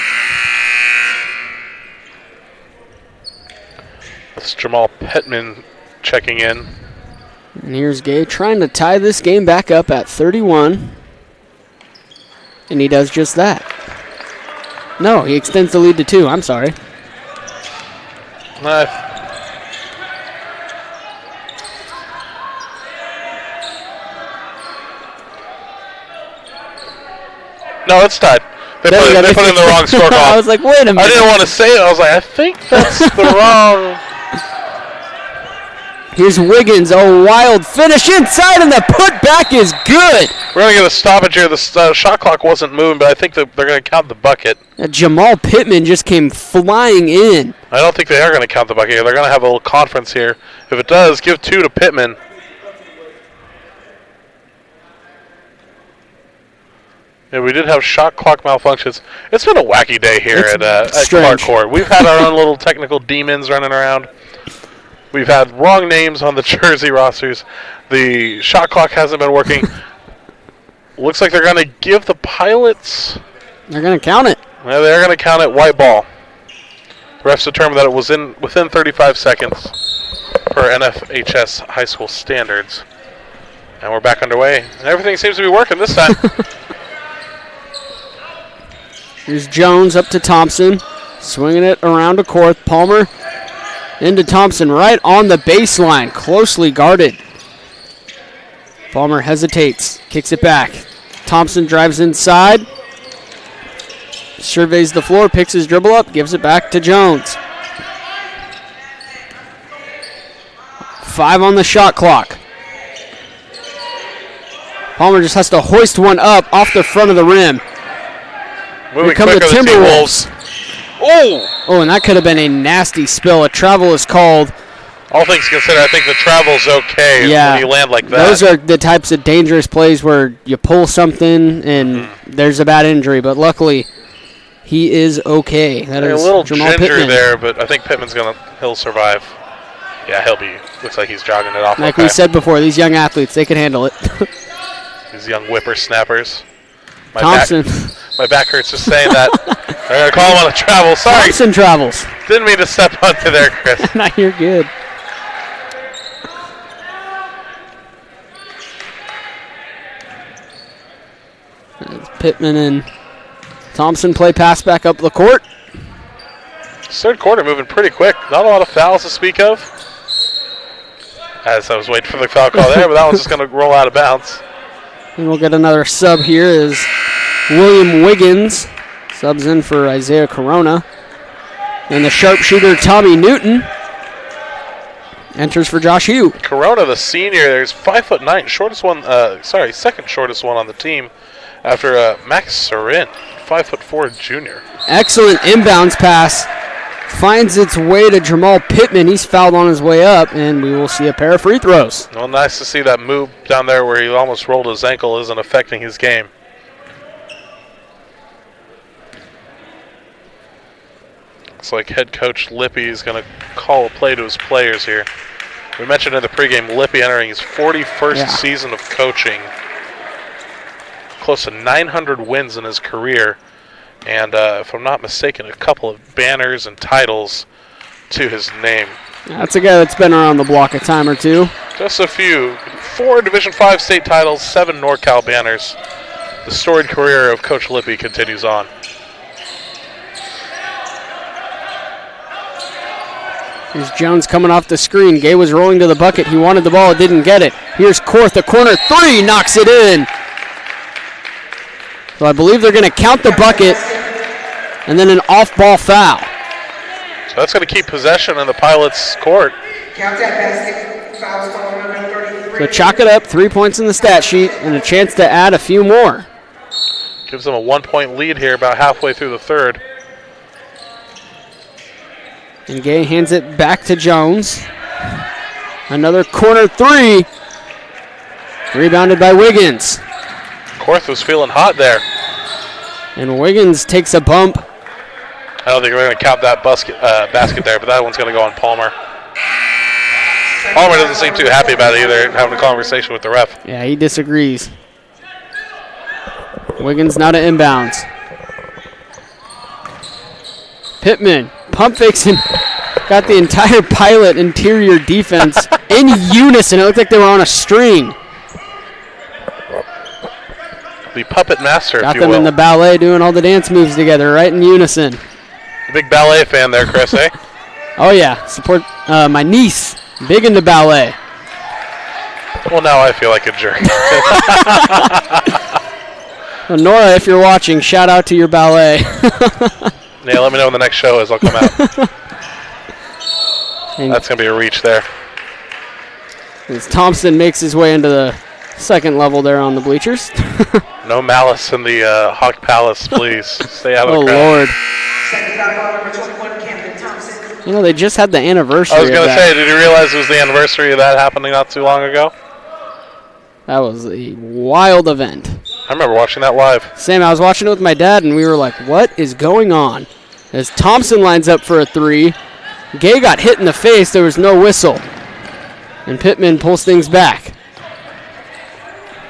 That's Jamal Pittman checking in. And here's Gay trying to tie this game back up at 31. And he does just that. No, he extends the lead to 2. I'm sorry. No, it's tied. They put in the wrong score call. I was like, wait a minute. I didn't want to say it. I was like, I think that's the wrong. Here's Wiggins. A wild finish inside, and the putback is good. We're going to get a stoppage here. The shot clock wasn't moving, but I think that they're going to count the bucket. Jamal Pittman just came flying in. I don't think they are going to count the bucket here. They're going to have a little conference here. If it does, give 2 to Pittman. Yeah, we did have shot clock malfunctions. It's been a wacky day here at Clark Court. We've had our own little technical demons running around. We've had wrong names on the jersey rosters. The shot clock hasn't been working. Looks like they're going to give the Pilots... They're going to count it. Yeah, they're going to count it white ball. The refs determined that it was within 35 seconds per NFHS high school standards. And we're back underway. And everything seems to be working this time. Here's Jones up to Thompson. Swinging it around to Korth. Palmer into Thompson right on the baseline. Closely guarded. Palmer hesitates. Kicks it back. Thompson drives inside. Surveys the floor. Picks his dribble up. Gives it back to Jones. 5 on the shot clock. Palmer just has to hoist one up off the front of the rim. Moving Here come the Timberwolves. Oh, and that could have been a nasty spill. A travel is called. All things considered, I think the travel's okay when you land like that. Those are the types of dangerous plays where you pull something and there's a bad injury. But luckily, he is okay. That is a little Jamal ginger Pittman. there, but I think Pittman's he'll survive. Yeah, looks like he's jogging it off. Like we said before, these young athletes, they can handle it. These young whippersnappers. Thompson. My back hurts just saying that. They're going to call him on a travel. Sorry. Thompson travels. Didn't mean to step on you there, Chris. No, you're good. As Pittman and Thompson play pass back up the court. Third quarter moving pretty quick. Not a lot of fouls to speak of. As I was waiting for the foul call there, but that one's just going to roll out of bounds. And we'll get another sub here as William Wiggins subs in for Isaiah Corona. And the sharpshooter Tommy Newton enters for Josh Hugh. Corona, the senior, there's 5'9", second shortest one on the team after Max Sorin, 5'4" junior. Excellent inbounds pass. Finds its way to Jamal Pittman. He's fouled on his way up, and we will see a pair of free throws. Well, nice to see that move down there where he almost rolled his ankle isn't affecting his game. Looks like head coach Lippy is going to call a play to his players here. We mentioned in the pregame Lippy entering his 41st season of coaching. Close to 900 wins in his career. and if I'm not mistaken, a couple of banners and titles to his name. That's a guy that's been around the block a time or two. Just a few. 4 Division V state titles, 7 NorCal banners. The storied career of Coach Lippy continues on. Here's Jones coming off the screen. Gay was rolling to the bucket. He wanted the ball, didn't get it. Here's Korth, the corner 3, knocks it in. So I believe they're going to count the bucket and then an off-ball foul. So that's going to keep possession in the Pilots' court. Count that basket. Foul score number 33. So chalk it up, 3 points in the stat sheet, and a chance to add a few more. Gives them a 1-point lead here about halfway through the third. And Gay hands it back to Jones. Another corner 3. Rebounded by Wiggins. Korth was feeling hot there. And Wiggins takes a bump. I don't think we're going to count that basket there, but that one's going to go on Palmer. Palmer doesn't seem too happy about it either, having a conversation with the ref. Yeah, he disagrees. Wiggins now to inbounds. Pittman pump fakes him. Got the entire Pilot interior defense in unison. It looked like they were on a string. The puppet master, Got if you them will. in the ballet doing all the dance moves together, right in unison. Big ballet fan there, Chris, eh? Oh, yeah. Support my niece. Big into ballet. Well, now I feel like a jerk. Well, Nora, if you're watching, shout out to your ballet. Yeah, let me know when the next show is. I'll come out. And That's going to be a reach there. as Thompson makes his way into the second level there on the bleachers. No malice in the Hawk Palace, please. Stay out of Oh, the crowd. Lord. Second foul ball number 21, Camden Thompson. You know, they just had the anniversary I was of going to that. say, did you realize it was the anniversary of that happening not too long ago? That was a wild event. I remember watching that live. Same, I was watching it with my dad, and we were like, what is going on? As Thompson lines up for a 3. Gay got hit in the face. There was no whistle. And Pittman pulls things back.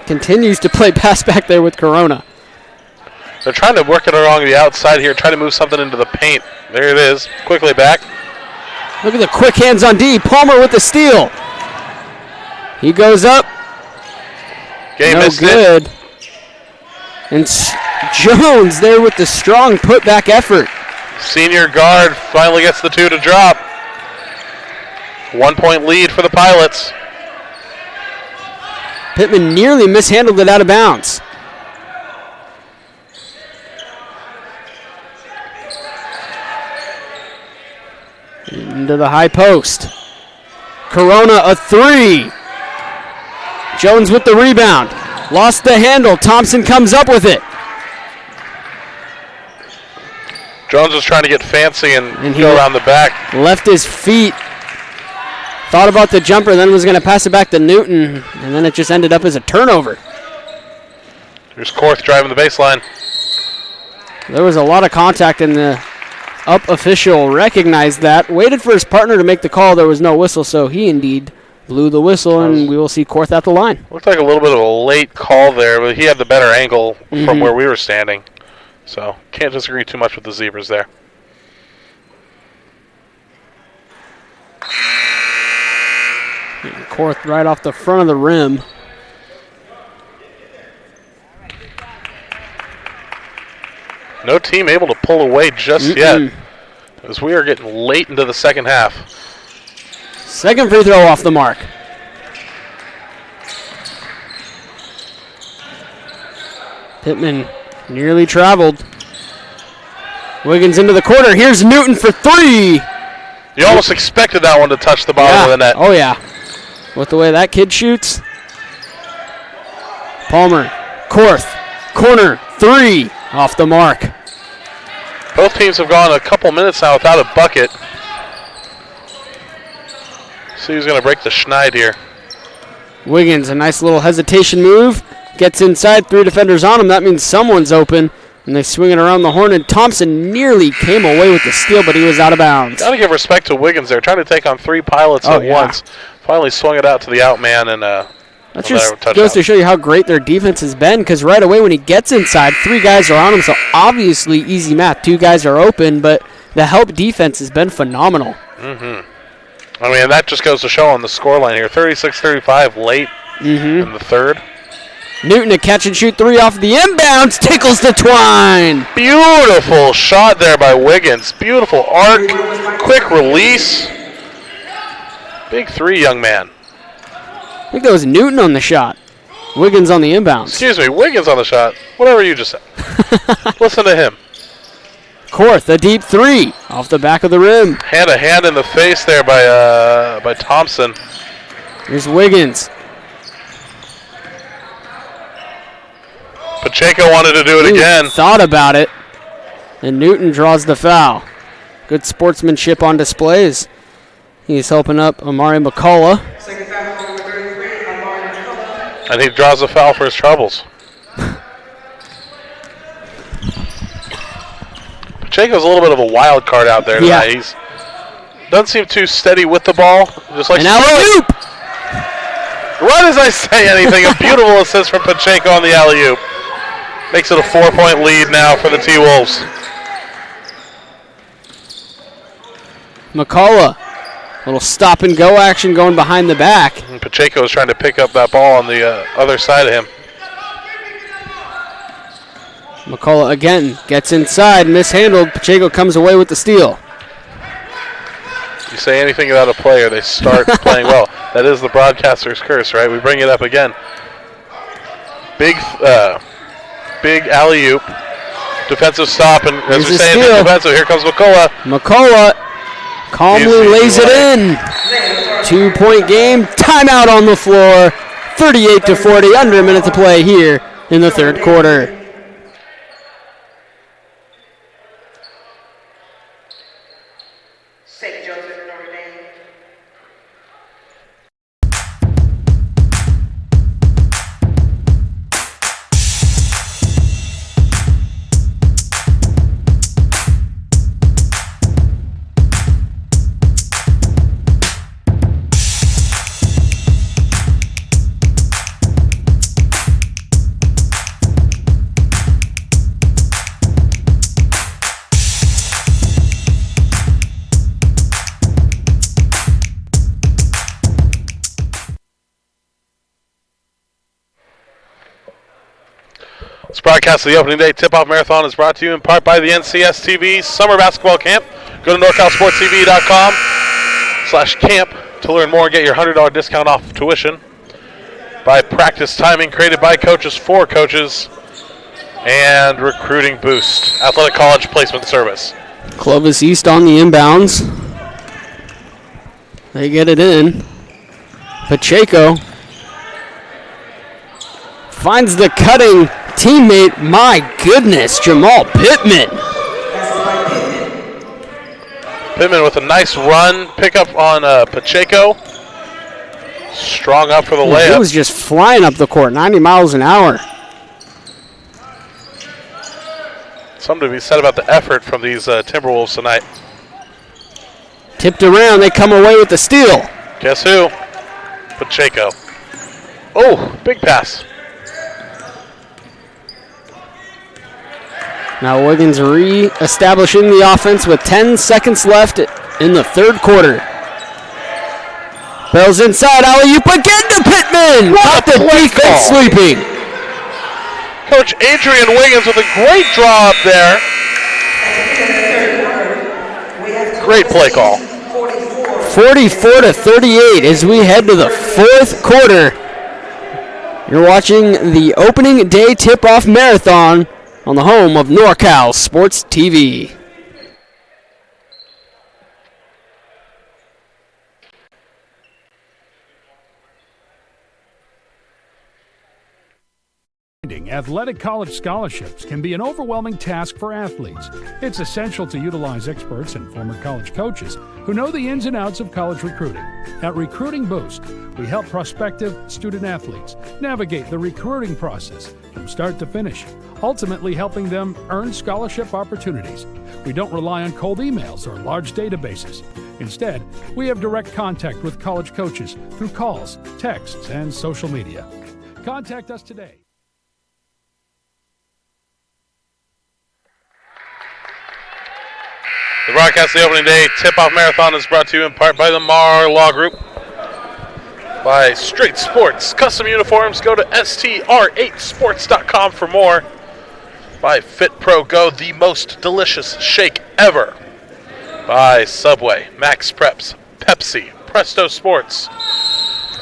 Continues to play pass back there with Corona. They're trying to work it along the outside here, trying to move something into the paint. There it is. Quickly back. Look at the quick hands on D. Palmer with the steal. He goes up. Gay No missed good. And Jones there with the strong putback effort. it. Senior guard finally gets the 2 to drop. 1-point lead for the Pilots. Pittman nearly mishandled it out of bounds. Into the high post. Corona a 3. Jones with the rebound. Lost the handle. Thompson comes up with it. Jones was trying to get fancy and And he go around the back. Left his feet. Thought about the jumper, then was going to pass it back to Newton, and then it just ended up as a turnover. Here's Korth driving the baseline. There was a lot of contact, and the up official recognized that. Waited for his partner to make the call. There was no whistle, so he indeed blew the whistle, and we will see Korth at the line. Looked like a little bit of a late call there, but he had the better angle from where we were standing. So can't disagree too much with the Zebras there. Korth right off the front of the rim. No team able to pull away just yet, as we are getting late into the second half. Second free throw off the mark. Pittman nearly traveled. Wiggins into the corner. Here's Newton for 3. You almost expected that one to touch the bottom of the net. Oh, yeah. With the way that kid shoots. Palmer, Korth, corner, 3, off the mark. Both teams have gone a couple minutes now without a bucket. See who's going to break the schneid here. Wiggins, a nice little hesitation move. Gets inside, 3 defenders on him. That means someone's open. And they swing it around the horn, and Thompson nearly came away with the steal, but he was out of bounds. Got to give respect to Wiggins there, trying to take on 3 Pilots at once. Finally swung it out to the out man and That just goes to show you how great their defense has been, because right away when he gets inside, 3 guys are on him, so obviously easy math. 2 guys are open, but the help defense has been phenomenal. I mean, that just goes to show on the scoreline here. 36-35 late in the third. Newton, a catch and shoot 3 off the inbounds, tickles the twine. Beautiful shot there by Wiggins. Beautiful arc, quick release. Big 3, young man. I think that was Newton on the shot. Wiggins on the inbounds. Excuse me, Wiggins on the shot. Whatever you just said. Listen to him. Korth, a deep 3 off the back of the rim. Had a hand in the face there by Thompson. Here's Wiggins. Pacheco wanted to do it again. Thought about it. And Newton draws the foul. Good sportsmanship on displays. He's helping up Amari McCullough. Second foul on number 33, Amari McCullough. And he draws a foul for his troubles. Pacheco's a little bit of a wild card out there tonight. He's doesn't seem too steady with the ball. Just like an alley-oop. Right as I say anything, a beautiful assist from Pacheco on the alley-oop. Makes it a 4-point lead now for the T-Wolves. McCullough. Little stop and go action going behind the back. And Pacheco is trying to pick up that ball on the other side of him. McCullough again gets inside, mishandled. Pacheco comes away with the steal. You say anything about a player, they start playing well. That is the broadcaster's curse, right? We bring it up again. Big alley-oop. Defensive stop, and as we say, defensive. Here comes McCullough. McCullough calmly lays it in. 2-point game. Timeout on the floor. 38-40. Under a minute to play here in the third quarter. St. Joseph, Notre Dame. This broadcast of the opening day tip-off marathon is brought to you in part by the NCSTV Summer Basketball Camp. Go to NorCalSportsTV.com/camp to learn more and get your $100 discount off tuition. By Practice Timing, created by coaches for coaches. And Recruiting Boost, Athletic College Placement Service. Clovis East on the inbounds. They get it in. Pacheco finds the cutting teammate. My goodness, Jamal Pittman. Pittman with a nice run, pick up on Pacheco. Strong up for the layup. He was just flying up the court, 90 miles an hour. Something to be said about the effort from these Timberwolves tonight. Tipped around, they come away with the steal. Guess who? Pacheco. Oh, big pass. Now Wiggins re-establishing the offense with 10 seconds left in the third quarter. Barrels inside, alley-oop again to Pittman. Caught the defense sweeping. Coach Adrian Wiggins with a great draw up there. Great play call. 44-38 as we head to the fourth quarter. You're watching the opening day tip-off marathon on the home of NorCal Sports TV. Athletic college scholarships can be an overwhelming task for athletes. It's essential to utilize experts and former college coaches who know the ins and outs of college recruiting. At Recruiting Boost, we help prospective student athletes navigate the recruiting process from start to finish, ultimately helping them earn scholarship opportunities. We don't rely on cold emails or large databases. Instead, we have direct contact with college coaches through calls, texts, and social media. Contact us today. The broadcast of the opening day tip-off marathon is brought to you in part by the Mar Law Group. By Straight Sports Custom Uniforms, go to str8sports.com for more. By Fit Pro Go, the most delicious shake ever. By Subway, Max Preps, Pepsi, Presto Sports,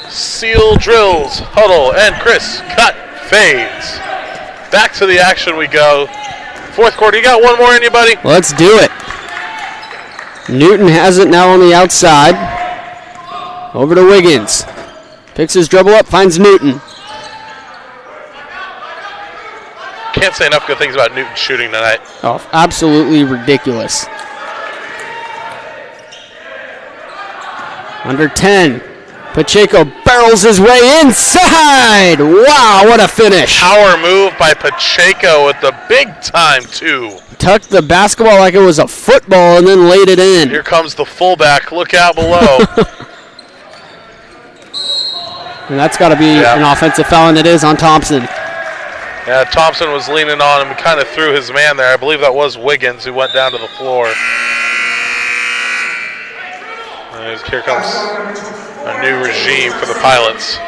Seal Drills, Huddle, and Chris Cut Fades. Back to the action we go. Fourth quarter, you got one more in you, buddy? Let's do it. Newton has it now on the outside. Over to Wiggins. Picks his dribble up, finds Newton. Can't say enough good things about Newton shooting tonight. Oh, absolutely ridiculous. Under 10. Pacheco barrels his way inside. Wow, what a finish. Power move by Pacheco at the big time, too. Tucked the basketball like it was a football and then laid it in. Here comes the fullback. Look out below. And that's got to be an offensive foul, and it is on Thompson. Yeah, Thompson was leaning on him and kind of threw his man there. I believe that was Wiggins who went down to the floor. And here comes a new regime for the Pilots.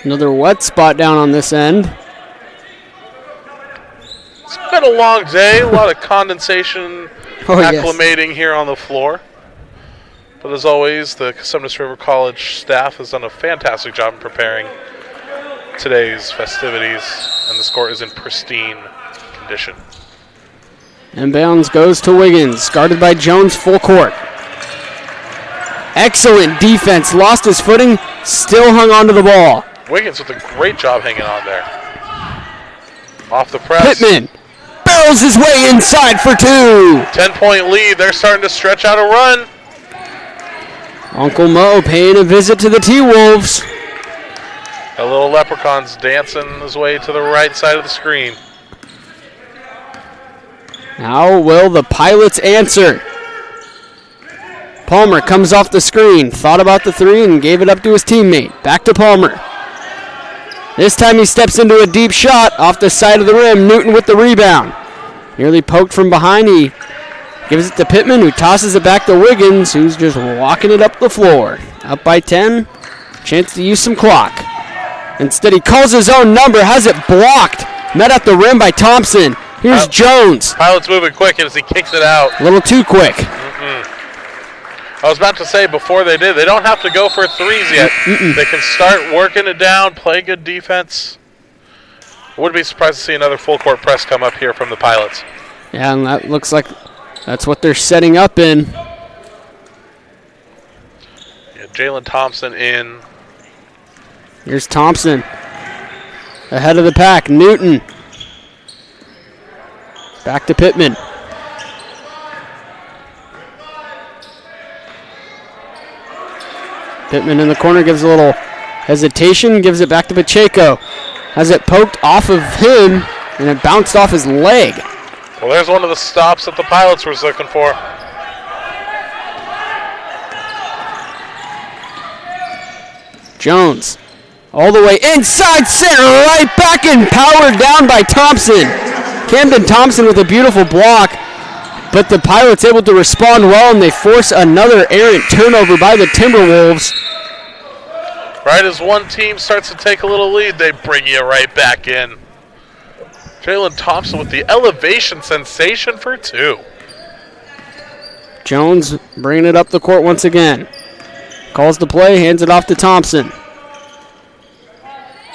Another wet spot down on this end. It's been a long day, a lot of condensation acclimating here on the floor. But as always, the Cosumnes River College staff has done a fantastic job in preparing today's festivities, and this court is in pristine condition. Inbounds goes to Wiggins, guarded by Jones, full court. Excellent defense, lost his footing, still hung onto the ball. Wiggins with a great job hanging on there. Off the press. Pittman barrels his way inside for 2. 10-point lead, they're starting to stretch out a run. Uncle Mo paying a visit to the T-Wolves. A little leprechaun's dancing his way to the right side of the screen. How will the Pilots answer? Palmer comes off the screen, thought about the 3 and gave it up to his teammate. Back to Palmer. This time he steps into a deep shot off the side of the rim. Newton with the rebound. Nearly poked from behind. He gives it to Pittman, who tosses it back to Wiggins, who's just walking it up the floor. Up by 10. Chance to use some clock. Instead, he calls his own number, has it blocked. Met at the rim by Thompson. Here's Jones. Pilots moving quick as he kicks it out. A little too quick. I was about to say before they did, they don't have to go for threes yet. They can start working it down, play good defense. I wouldn't be surprised to see another full court press come up here from the Pilots. Yeah, and that looks like that's what they're setting up in. Yeah, Jalen Thompson in. Here's Thompson. Ahead of the pack, Newton. Back to Pittman. Pittman in the corner gives a little hesitation, gives it back to Pacheco. Has it poked off of him, and it bounced off his leg. Well, there's one of the stops that the Pilots were looking for. Jones, all the way inside center, right back and powered down by Thompson. Camden Thompson with a beautiful block, but the Pilots able to respond well, and they force another errant turnover by the Timberwolves. Right as one team starts to take a little lead, they bring you right back in. Jalen Thompson with the elevation sensation for 2. Jones bringing it up the court once again. Calls the play, hands it off to Thompson.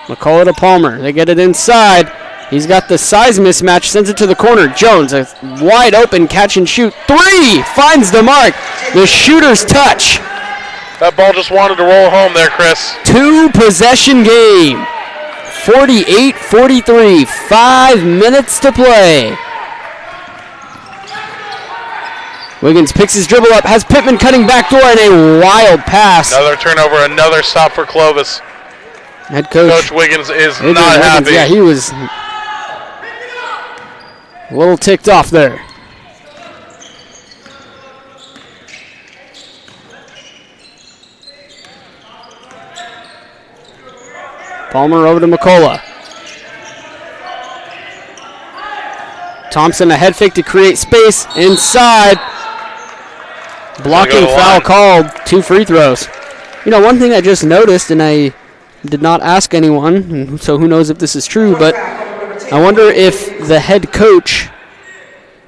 McCullough to Palmer. They get it inside. He's got the size mismatch, sends it to the corner. Jones, a wide open catch and shoot. 3! Finds the mark. The shooter's touch. That ball just wanted to roll home there, Chris. 2-possession game. 48-43. 5 minutes to play. Wiggins picks his dribble up, has Pittman cutting back door, and a wild pass. Another turnover, another stop for Clovis. Head coach Wiggins is Adrian not Wiggins, happy. Yeah, he was a little ticked off there. Palmer over to McCullough. Thompson a head fake to create space inside. Blocking foul called. 2 free throws. You know, one thing I just noticed, and I did not ask anyone, so who knows if this is true, but I wonder if the head coach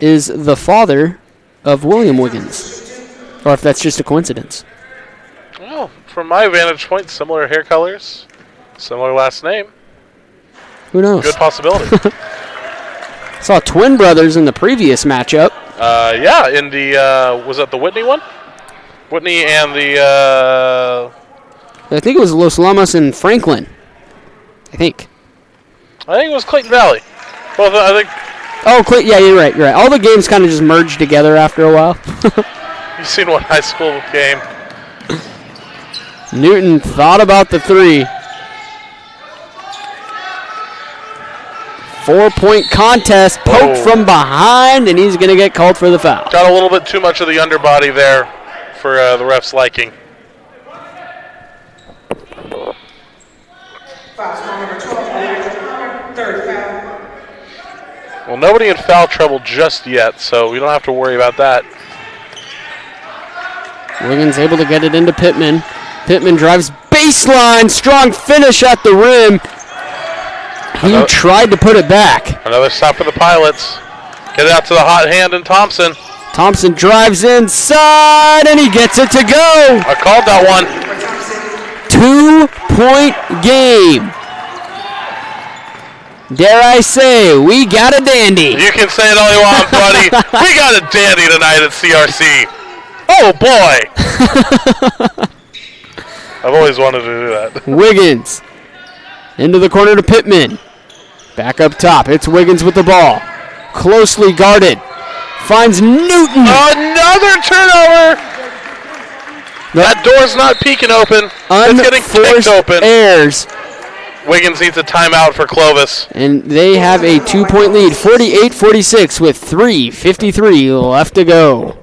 is the father of William Wiggins, or if that's just a coincidence. Well, from my vantage point, similar hair colors, similar last name. Who knows? Good possibility. Saw twin brothers in the previous matchup. Yeah, in the, was that the Whitney one? Whitney and the, I think it was Los Llamas and Franklin. I think it was Clayton Valley. Both, I think. Oh, yeah, you're right. All the games kind of just merged together after a while. You've seen one high school game. Newton thought about the 3. 4-point contest, poked from behind, and he's going to get called for the foul. Got a little bit too much of the underbody there for the ref's liking. Foul number 12, third foul. Well, nobody in foul trouble just yet, so we don't have to worry about that. Wiggins able to get it into Pittman. Pittman drives baseline, strong finish at the rim. He tried to put it back. Another stop for the Pilots. Get it out to the hot hand and Thompson. Thompson drives inside, and he gets it to go. I called that one. 2-point game. Dare I say, we got a dandy. You can say it all you want, buddy. We got a dandy tonight at CRC. Oh, boy. I've always wanted to do that. Wiggins into the corner to Pittman. Back up top. It's Wiggins with the ball. Closely guarded. Finds Newton. Another turnover. That door's not peeking open. It's getting kicked open. Errors. Wiggins needs a timeout for Clovis. And they have a 2-point lead. 48-46 with 3:53 left to go.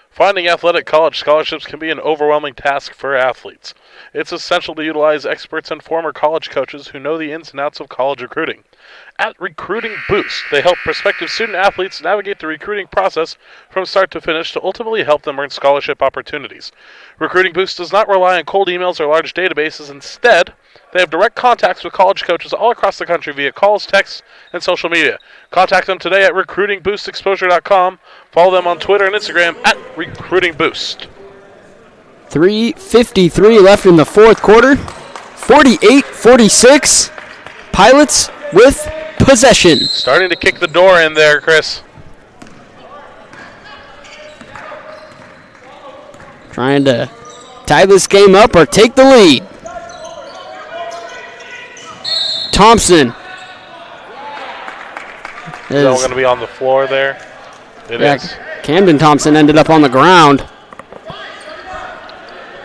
Finding athletic college scholarships can be an overwhelming task for athletes. It's essential to utilize experts and former college coaches who know the ins and outs of college recruiting. At Recruiting Boost, they help prospective student athletes navigate the recruiting process from start to finish to ultimately help them earn scholarship opportunities. Recruiting Boost does not rely on cold emails or large databases. Instead, they have direct contacts with college coaches all across the country via calls, texts, and social media. Contact them today at recruitingboostexposure.com. Follow them on Twitter and Instagram at Recruiting Boost. 3:53 left in the fourth quarter. 48-46. Pilots with possession. Starting to kick the door in there, Chris. Trying to tie this game up or take the lead. Thompson. Is that going to be on the floor there? It is. Camden Thompson ended up on the ground.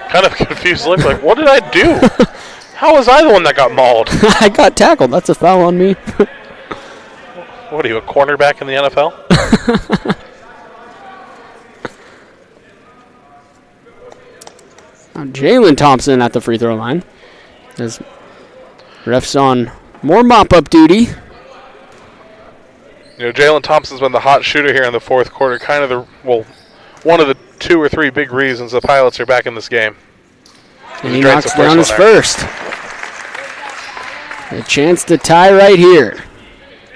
Kind of confused look, like, what did I do? How was I the one that got mauled? I got tackled. That's a foul on me. What are you, a cornerback in the NFL? All Jalen Thompson at the free throw line. As refs on more mop-up duty. Jalen Thompson's been the hot shooter here in the fourth quarter. Kind of one of the 2 or 3 big reasons the Pilots are back in this game. And he knocks down his first. A chance to tie right here.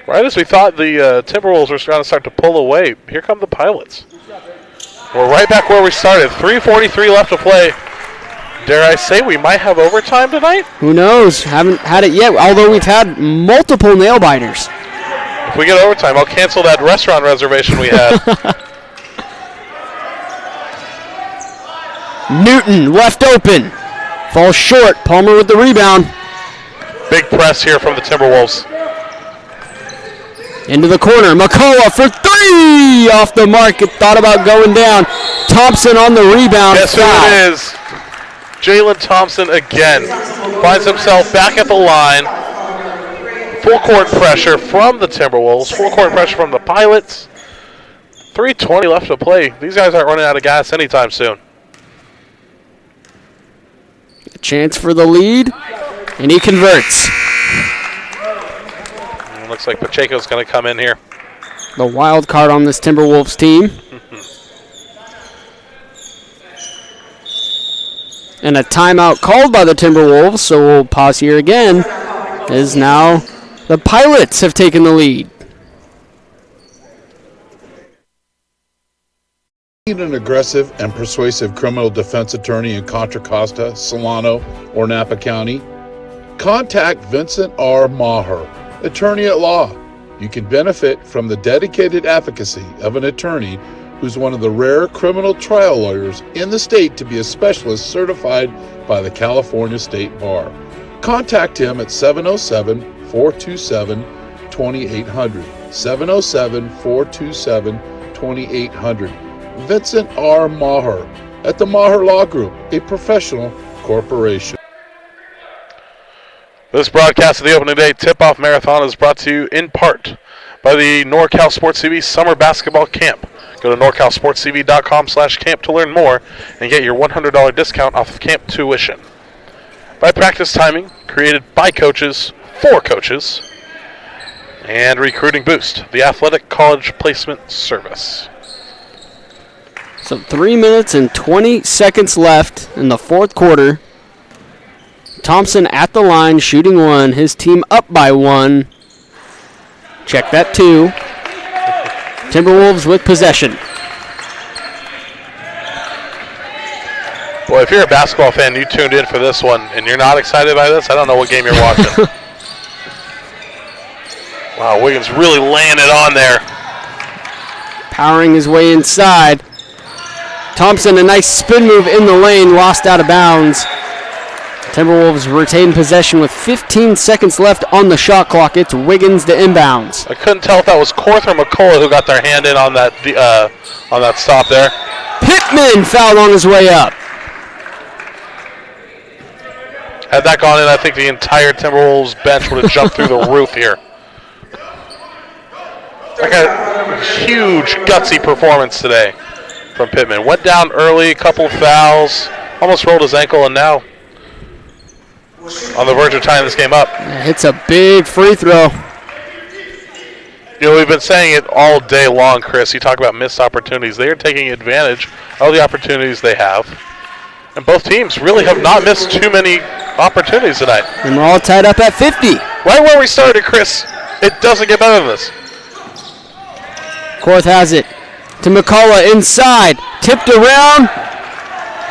Right as we thought the Timberwolves were going to start to pull away, here come the Pilots. We're right back where we started. 3:43 left to play. Dare I say we might have overtime tonight? Who knows? Haven't had it yet, although we've had multiple nail-biters. If we get overtime, I'll cancel that restaurant reservation we had. Newton left open. Falls short. Palmer with the rebound. Big press here from the Timberwolves. Into the corner. McCullough for 3! Off the mark. It thought about going down. Thompson on the rebound. Guess who it is? Jalen Thompson again. Finds himself back at the line. Full court pressure from the Timberwolves. Full court pressure from the Pilots. 3:20 left to play. These guys aren't running out of gas anytime soon. A chance for the lead. And he converts. Looks like Pacheco's going to come in here. The wild card on this Timberwolves team. And a timeout called by the Timberwolves, so we'll pause here again, as now the Pilots have taken the lead. Need an aggressive and persuasive criminal defense attorney in Contra Costa, Solano, or Napa County? Contact Vincent R. Maher, attorney at law. You can benefit from the dedicated advocacy of an attorney who's one of the rare criminal trial lawyers in the state to be a specialist certified by the California State Bar. Contact him at 707-427-2800. 707-427-2800. Vincent R. Maher at the Maher Law Group, a professional corporation. This broadcast of the opening day tip-off marathon is brought to you in part by the NorCal SportsTV Summer Basketball Camp. Go to NorCalSportsTV.com/camp to learn more and get your $100 discount off of camp tuition. By Practice Timing, created by coaches, for coaches. And Recruiting Boost, the athletic college placement service. So 3 minutes and 20 seconds left in the fourth quarter. Thompson at the line, shooting 1. His team up by 1. Check that 2. Timberwolves with possession. Boy, if you're a basketball fan, you tuned in for this one, and you're not excited by this, I don't know what game you're watching. Wow, Wiggins really laying it on there. Powering his way inside. Thompson, a nice spin move in the lane, lost out of bounds. Timberwolves retain possession with 15 seconds left on the shot clock. It's Wiggins to inbounds. I couldn't tell if that was Korth or McCullough who got their hand in on that stop there. Pittman fouled on his way up. Had that gone in, I think the entire Timberwolves bench would have jumped through the roof here. Like a huge, gutsy performance today from Pittman. Went down early, a couple fouls, almost rolled his ankle, and now on the verge of tying this game up. Hits a big free throw. You know, we've been saying it all day long, Chris. You talk about missed opportunities. They are taking advantage of the opportunities they have. And both teams really have not missed too many opportunities tonight. And we're all tied up at 50. Right where we started, Chris, it doesn't get better than this. Korth has it to McCullough inside. Tipped around.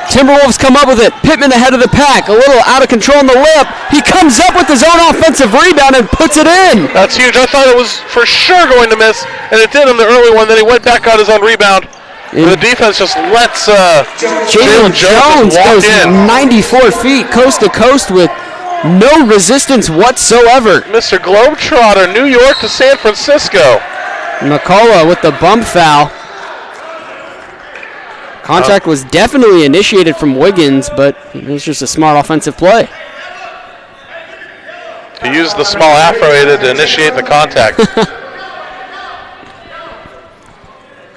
Timberwolves come up with it. Pittman ahead of the pack. A little out of control on the layup. He comes up with his own offensive rebound and puts it in. That's huge. I thought it was for sure going to miss, and it did on the early one. Then he went back, got his own rebound. The defense just lets Jalen Jones goes 94 feet coast to coast with no resistance whatsoever. Mr. Globetrotter, New York to San Francisco. McCullough with the bump foul. Contact was definitely initiated from Wiggins, but it was just a smart offensive play. He used the small afro to initiate the contact.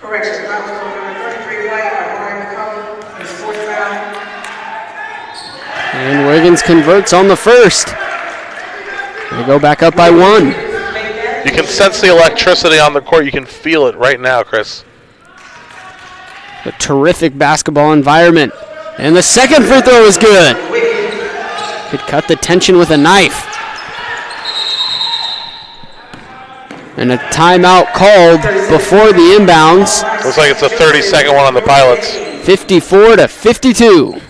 Correction, foul on number 33 White by Brian McCullough, his fourth foul. Wiggins converts on the first. They go back up by 1. You can sense the electricity on the court. You can feel it right now, Chris. A terrific basketball environment. And the second free throw is good. Could cut the tension with a knife. And a timeout called before the inbounds. Looks like it's a 30-second one on the Pilots. 54-52.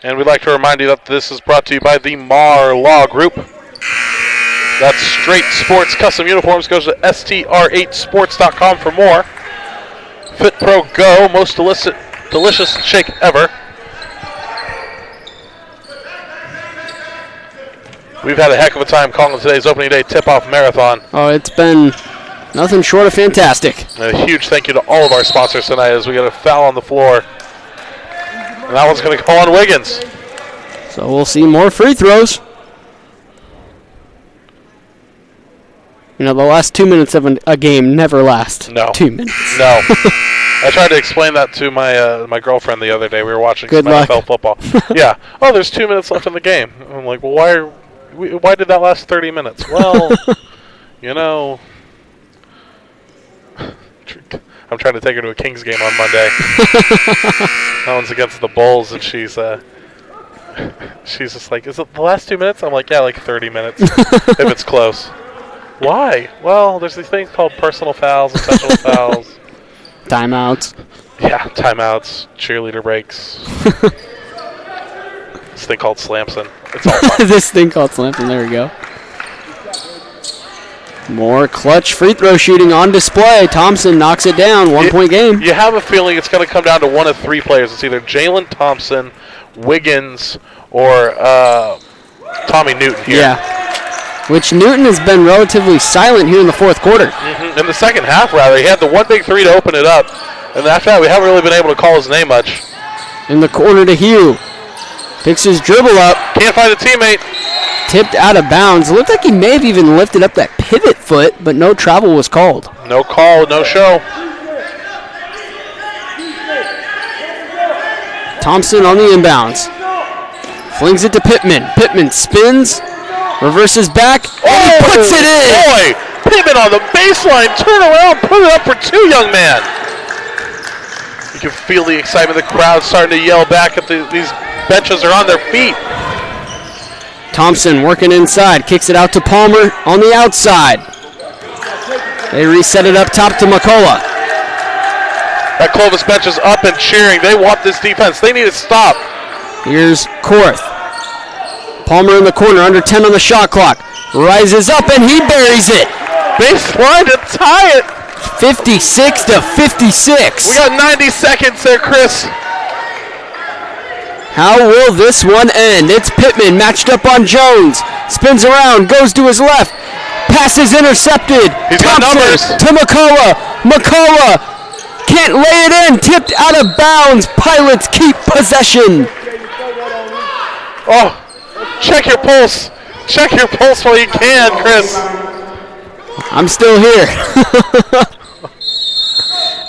And we'd like to remind you that this is brought to you by the Mar Law Group. That's Straight Sports Custom Uniforms. Go to str8sports.com for more. Fit Pro Go, most delicious shake ever. We've had a heck of a time calling today's opening day tip-off marathon. Oh, it's been nothing short of fantastic. And a huge thank you to all of our sponsors tonight as we get a foul on the floor. And that one's going to go on Wiggins. So we'll see more free throws. You know, the last 2 minutes of a game never last 2 minutes. No. I tried to explain that to my girlfriend the other day. We were watching Good some luck. NFL football. Yeah. Oh, there's 2 minutes left in the game. I'm like, well, why did that last 30 minutes? Well, you know, I'm trying to take her to a Kings game on Monday. That one's against the Bulls, and she's just like, is it the last 2 minutes? I'm like, yeah, like 30 minutes, if it's close. Why? Well, there's these things called personal fouls, intentional fouls. Timeouts. Yeah, timeouts, cheerleader breaks. This thing called Slamson. It's all fun. This thing called Slamson, there we go. More clutch free throw shooting on display. Thompson knocks it down. 1 point game. You have a feeling it's going to come down to one of 3 players. It's either Jalen Thompson, Wiggins, or Tommy Newton here. Yeah. Which Newton has been relatively silent here in the fourth quarter. Mm-hmm. In the second half, rather. He had the one big three to open it up. And after that, we haven't really been able to call his name much. In the corner to Hugh. Picks his dribble up. Can't find a teammate. Tipped out of bounds. Looked like he may have even lifted up that pivot foot, but no travel was called. No call, no show. Thompson on the inbounds. Flings it to Pittman. Pittman spins, reverses back, and he puts it in. Boy, Pittman on the baseline. Turn around, put it up for 2, young man. You can feel the excitement. The crowd starting to yell back at these benches are on their feet. Thompson working inside, kicks it out to Palmer on the outside. They reset it up top to McCullough. That Clovis bench is up and cheering. They want this defense. They need to stop. Here's Korth. Palmer in the corner, under 10 on the shot clock. Rises up and he buries it. Baseline to tie it. 56-56. We got 90 seconds there, Chris. How will this one end? It's Pittman matched up on Jones. Spins around, goes to his left. Pass is intercepted. He's got numbers. To McCullough. McCullough can't lay it in. Tipped out of bounds. Pilots keep possession. Oh, check your pulse. Check your pulse while you can, Chris. I'm still here.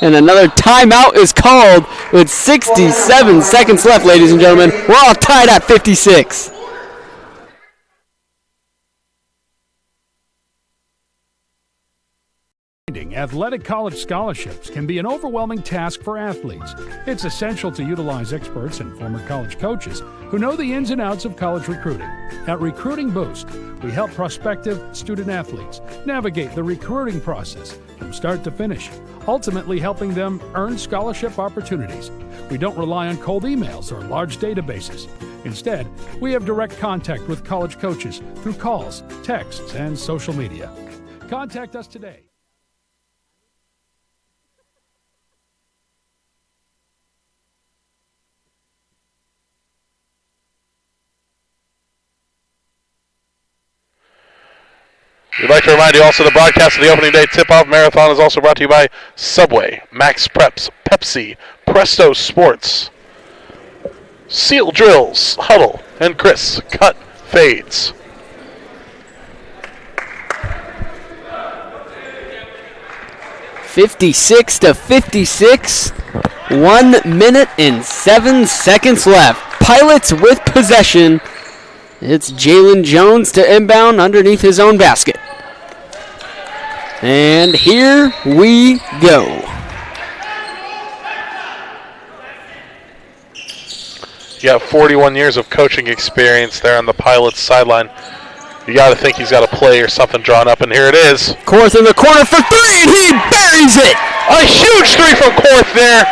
And another timeout is called with 67 seconds left, ladies and gentlemen. We're all tied at 56. Finding athletic college scholarships can be an overwhelming task for athletes. It's essential to utilize experts and former college coaches who know the ins and outs of college recruiting. At Recruiting Boost, we help prospective student athletes navigate the recruiting process from start to finish, ultimately helping them earn scholarship opportunities. We don't rely on cold emails or large databases. Instead, we have direct contact with college coaches through calls, texts, and social media. Contact us today. We'd like to remind you also the broadcast of the opening day tip-off marathon is also brought to you by Subway, Max Preps, Pepsi, Presto Sports, Seal Drills, Huddle, and Chris Cut Fades. (56-56). 1 minute and 7 seconds left. Pilots with possession. It's Jalen Jones to inbound underneath his own basket. And here we go. You got 41 years of coaching experience there on the Pilots sideline. You got to think he's got a play or something drawn up, and here it is. Korth in the corner for three, and he buries it. A huge three from Korth there.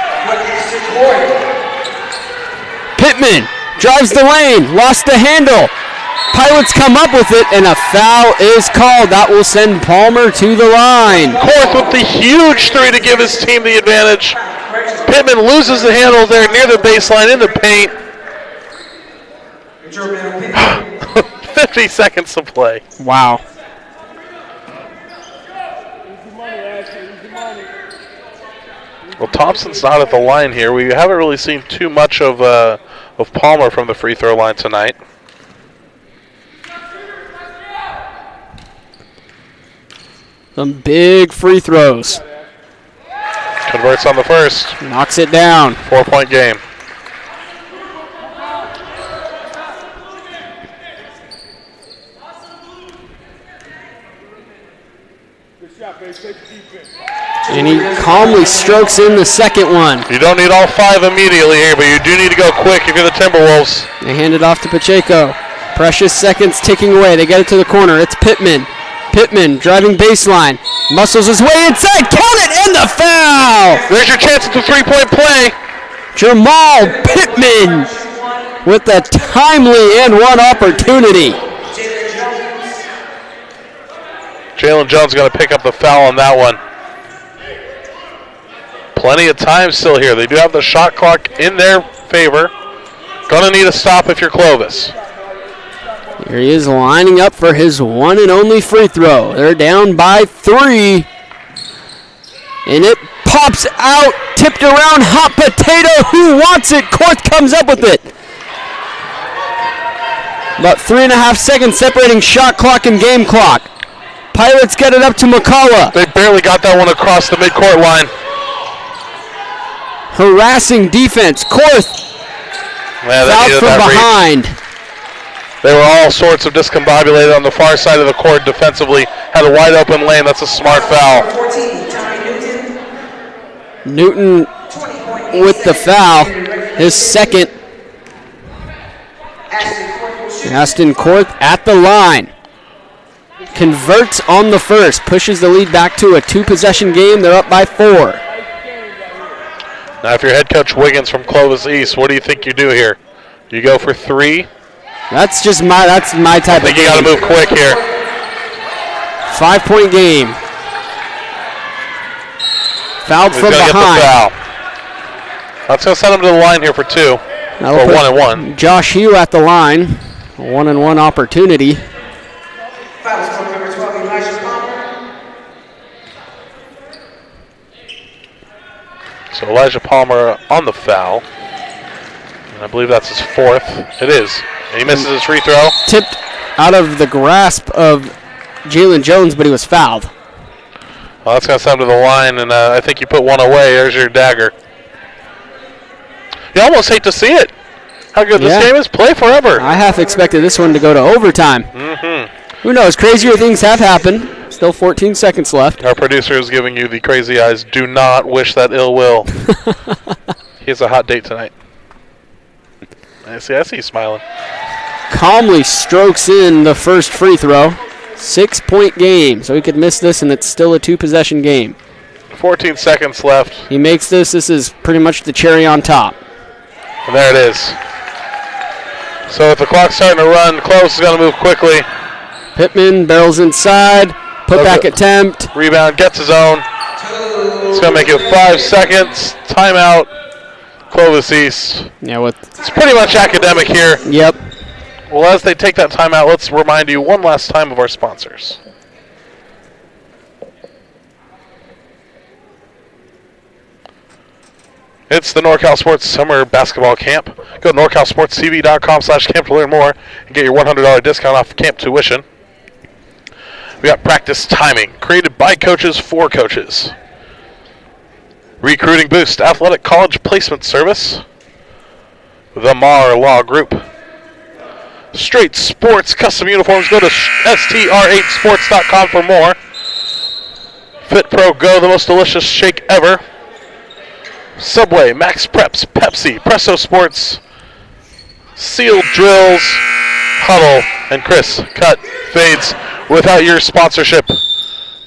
Pittman drives the lane, lost the handle. Pilots come up with it, and a foul is called. That will send Palmer to the line. Korth with the huge three to give his team the advantage. Pittman loses the handle there near the baseline in the paint. 50 seconds to play. Wow. Well, Thompson's not at the line here. We haven't really seen too much of Palmer from the free throw line tonight. Some big free throws. Converts on the first. Knocks it down. 4-point game. And he calmly strokes in the second one. You don't need all five immediately here, but you do need to go quick if you're the Timberwolves. They hand it off to Pacheco. Precious seconds ticking away. They get it to the corner. It's Pittman. Pittman driving baseline. Muscles his way inside. Count it, and the foul! There's your chance at the three-point play. Jamal Pittman with a timely and one opportunity. Jalen Jones going to pick up the foul on that one. Plenty of time still here. They do have the shot clock in their favor. Going to need a stop if you're Clovis. Here he is lining up for his one and only free throw. They're down by 3. And it pops out, tipped around, hot potato. Who wants it? Korth comes up with it. About 3.5 seconds separating shot clock and game clock. Pirates get it up to McCullough. They barely got that one across the midcourt line. Harassing defense. Korth fouled from behind. They were all sorts of discombobulated on the far side of the court defensively. Had a wide open lane. That's a smart foul. Newton with the foul. His second. Aston Korth at the line. Converts on the first. Pushes the lead back to a 2-possession game. They're up by 4. Now, if you're head coach Wiggins from Clovis East, what do you think you do here? Do you go for 3? That's my type of game. I think you got to move quick here. 5-point game. Fouled from behind. Foul. That's going to send him to the line here for 2. Or 1-1. Josh Hugh at the line. 1-1 opportunity. So Elijah Palmer on the foul. And I believe that's his 4th. It is. And he misses his free throw. Tipped out of the grasp of Jalen Jones, but he was fouled. Well, that's going to send him to the line, and I think you put one away. There's your dagger. You almost hate to see it. How good this game is. Play forever. I half expected this one to go to overtime. Who knows? Crazier things have happened. Still 14 seconds left. Our producer is giving you the crazy eyes. Do not wish that ill will. He has a hot date tonight. I see you smiling. Calmly strokes in the first free throw. 6-point game, so he could miss this, and it's still a 2-possession game. 14 seconds left. He makes this. This is pretty much the cherry on top. And there it is. So if the clock's starting to run, Clovis is going to move quickly. Pittman barrels inside. Put-back attempt. Rebound, gets his own. It's going to make it 5 seconds. Timeout. Clovis East. Yeah, it's pretty much academic here. Yep. Well, as they take that timeout, let's remind you one last time of our sponsors. It's the NorCal Sports Summer Basketball Camp. Go to NorCalSportsTV.com/camp to learn more and get your $100 discount off camp tuition. We got practice timing, created by coaches for coaches. Recruiting Boost, athletic college placement service. The Mar Law Group. Straight Sports custom uniforms. Go to str8sports.com for more. Fit Pro Go, the most delicious shake ever. Subway, Max Preps, Pepsi, Presso Sports, Sealed Drills, Huddle, and Chris Cut Fades. Without your sponsorship,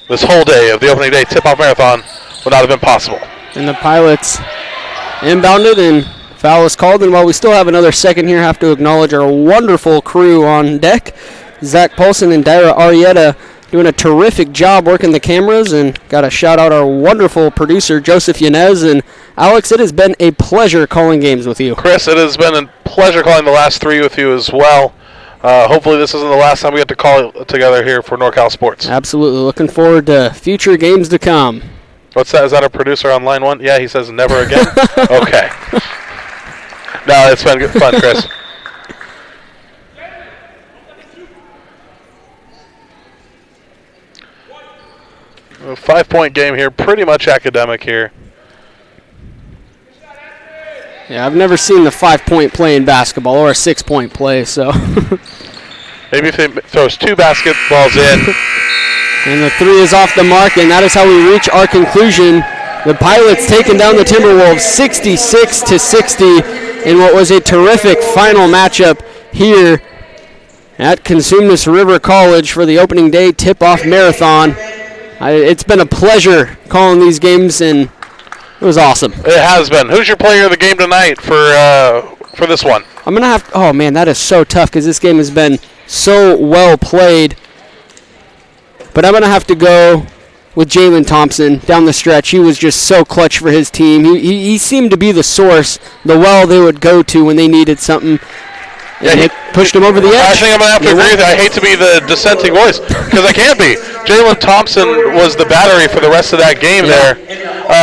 this whole day of the opening day tip-off marathon would not have been possible. And the Pilots inbounded, and foul is called. And while we still have another second here, have to acknowledge our wonderful crew on deck. Zach Paulson and Dyra Arietta doing a terrific job working the cameras, and got to shout out our wonderful producer, Joseph Yanez. And Alex, it has been a pleasure calling games with you. Chris, it has been a pleasure calling the last three with you as well. Hopefully this isn't the last time we get to call together here for NorCal Sports. Absolutely. Looking forward to future games to come. What's that? Is that a producer on line one? Yeah, he says never again. Okay. No, it's been good fun, Chris. A 5-point game here, pretty much academic here. Yeah, I've never seen the 5-point play in basketball, or a 6-point play, so. Maybe if he throws 2 basketballs in. And the 3 is off the mark, and that is how we reach our conclusion. The Pilots taking down the Timberwolves 66-60 in what was a terrific final matchup here at Cosumnes River College for the opening day tip-off marathon. It's been a pleasure calling these games, and it was awesome. It has been. Who's your player of the game tonight for this one? I'm going to have – oh, man, that is so tough because this game has been so well played. But I'm going to have to go with Jalen Thompson down the stretch. He was just so clutch for his team. He seemed to be the source, the well they would go to when they needed something. Yeah, and it pushed him over the edge. I think I'm going to have to agree with you. I hate to be the dissenting voice because I can't be. Jalen Thompson was the battery for the rest of that game there.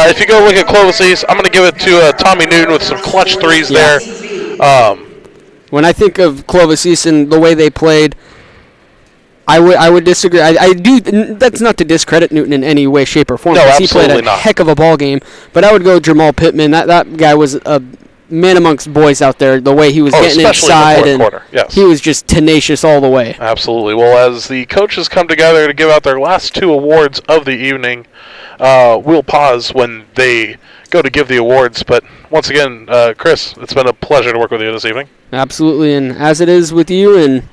If you go look at Clovis East, I'm going to give it to Tommy Newton with some clutch threes there. When I think of Clovis East and the way they played, I would disagree. I do. That's not to discredit Newton in any way, shape, or form. No, he absolutely played a not. heck of a ball game. But I would go Jamal Pittman. That guy was a man amongst boys out there. The way he was getting inside, and yes. He was just tenacious all the way. Absolutely. Well, as the coaches come together to give out their last 2 awards of the evening, we'll pause when they go to give the awards. But once again, Chris, it's been a pleasure to work with you this evening. Absolutely, and as it is with you, and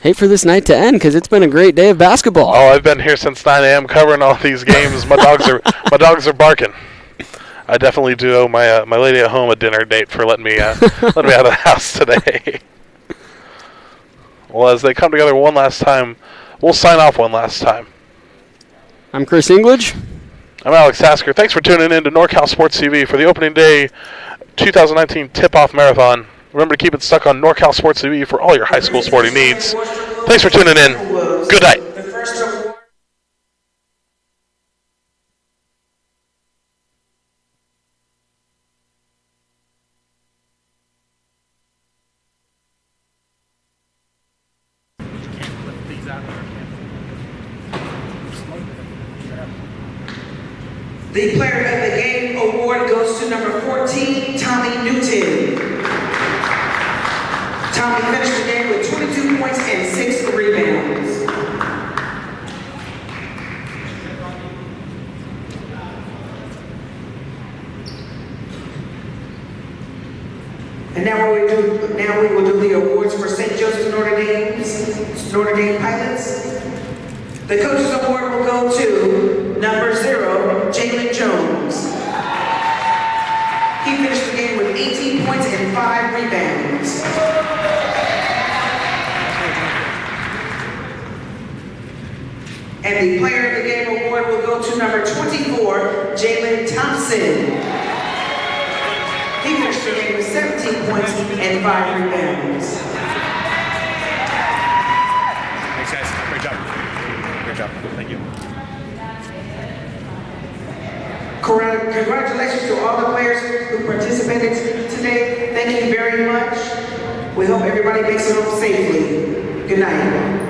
hate for this night to end because it's been a great day of basketball. Oh, I've been here since 9 a.m. covering all these games. My dogs are barking. I definitely do owe my lady at home a dinner date for letting me out of the house today. Well, as they come together one last time, we'll sign off one last time. I'm Chris Englage. I'm Alex Tasker. Thanks for tuning in to NorCal Sports TV for the opening day 2019 tip-off marathon. Remember to keep it stuck on NorCal Sports TV for all your high school sporting needs. Thanks for tuning in. Good night. The Player of the Game award goes to number 14, Tommy Newton. Tommy finished the game with 22 points and 6 rebounds. And now we will do the awards for St. Joseph's Notre Dame Pilots. The Coaches Award will go to number 0, Jalen Jones. He finished the game with 18 points and 5 rebounds. And the Player of the Game award will go to number 24, Jalen Thompson. He finished the game with 17 points and 5 rebounds. Thanks, guys. Great job. Great job. Thank you. Congratulations to all the players who participated today. Thank you very much. We hope everybody makes it home safely. Good night.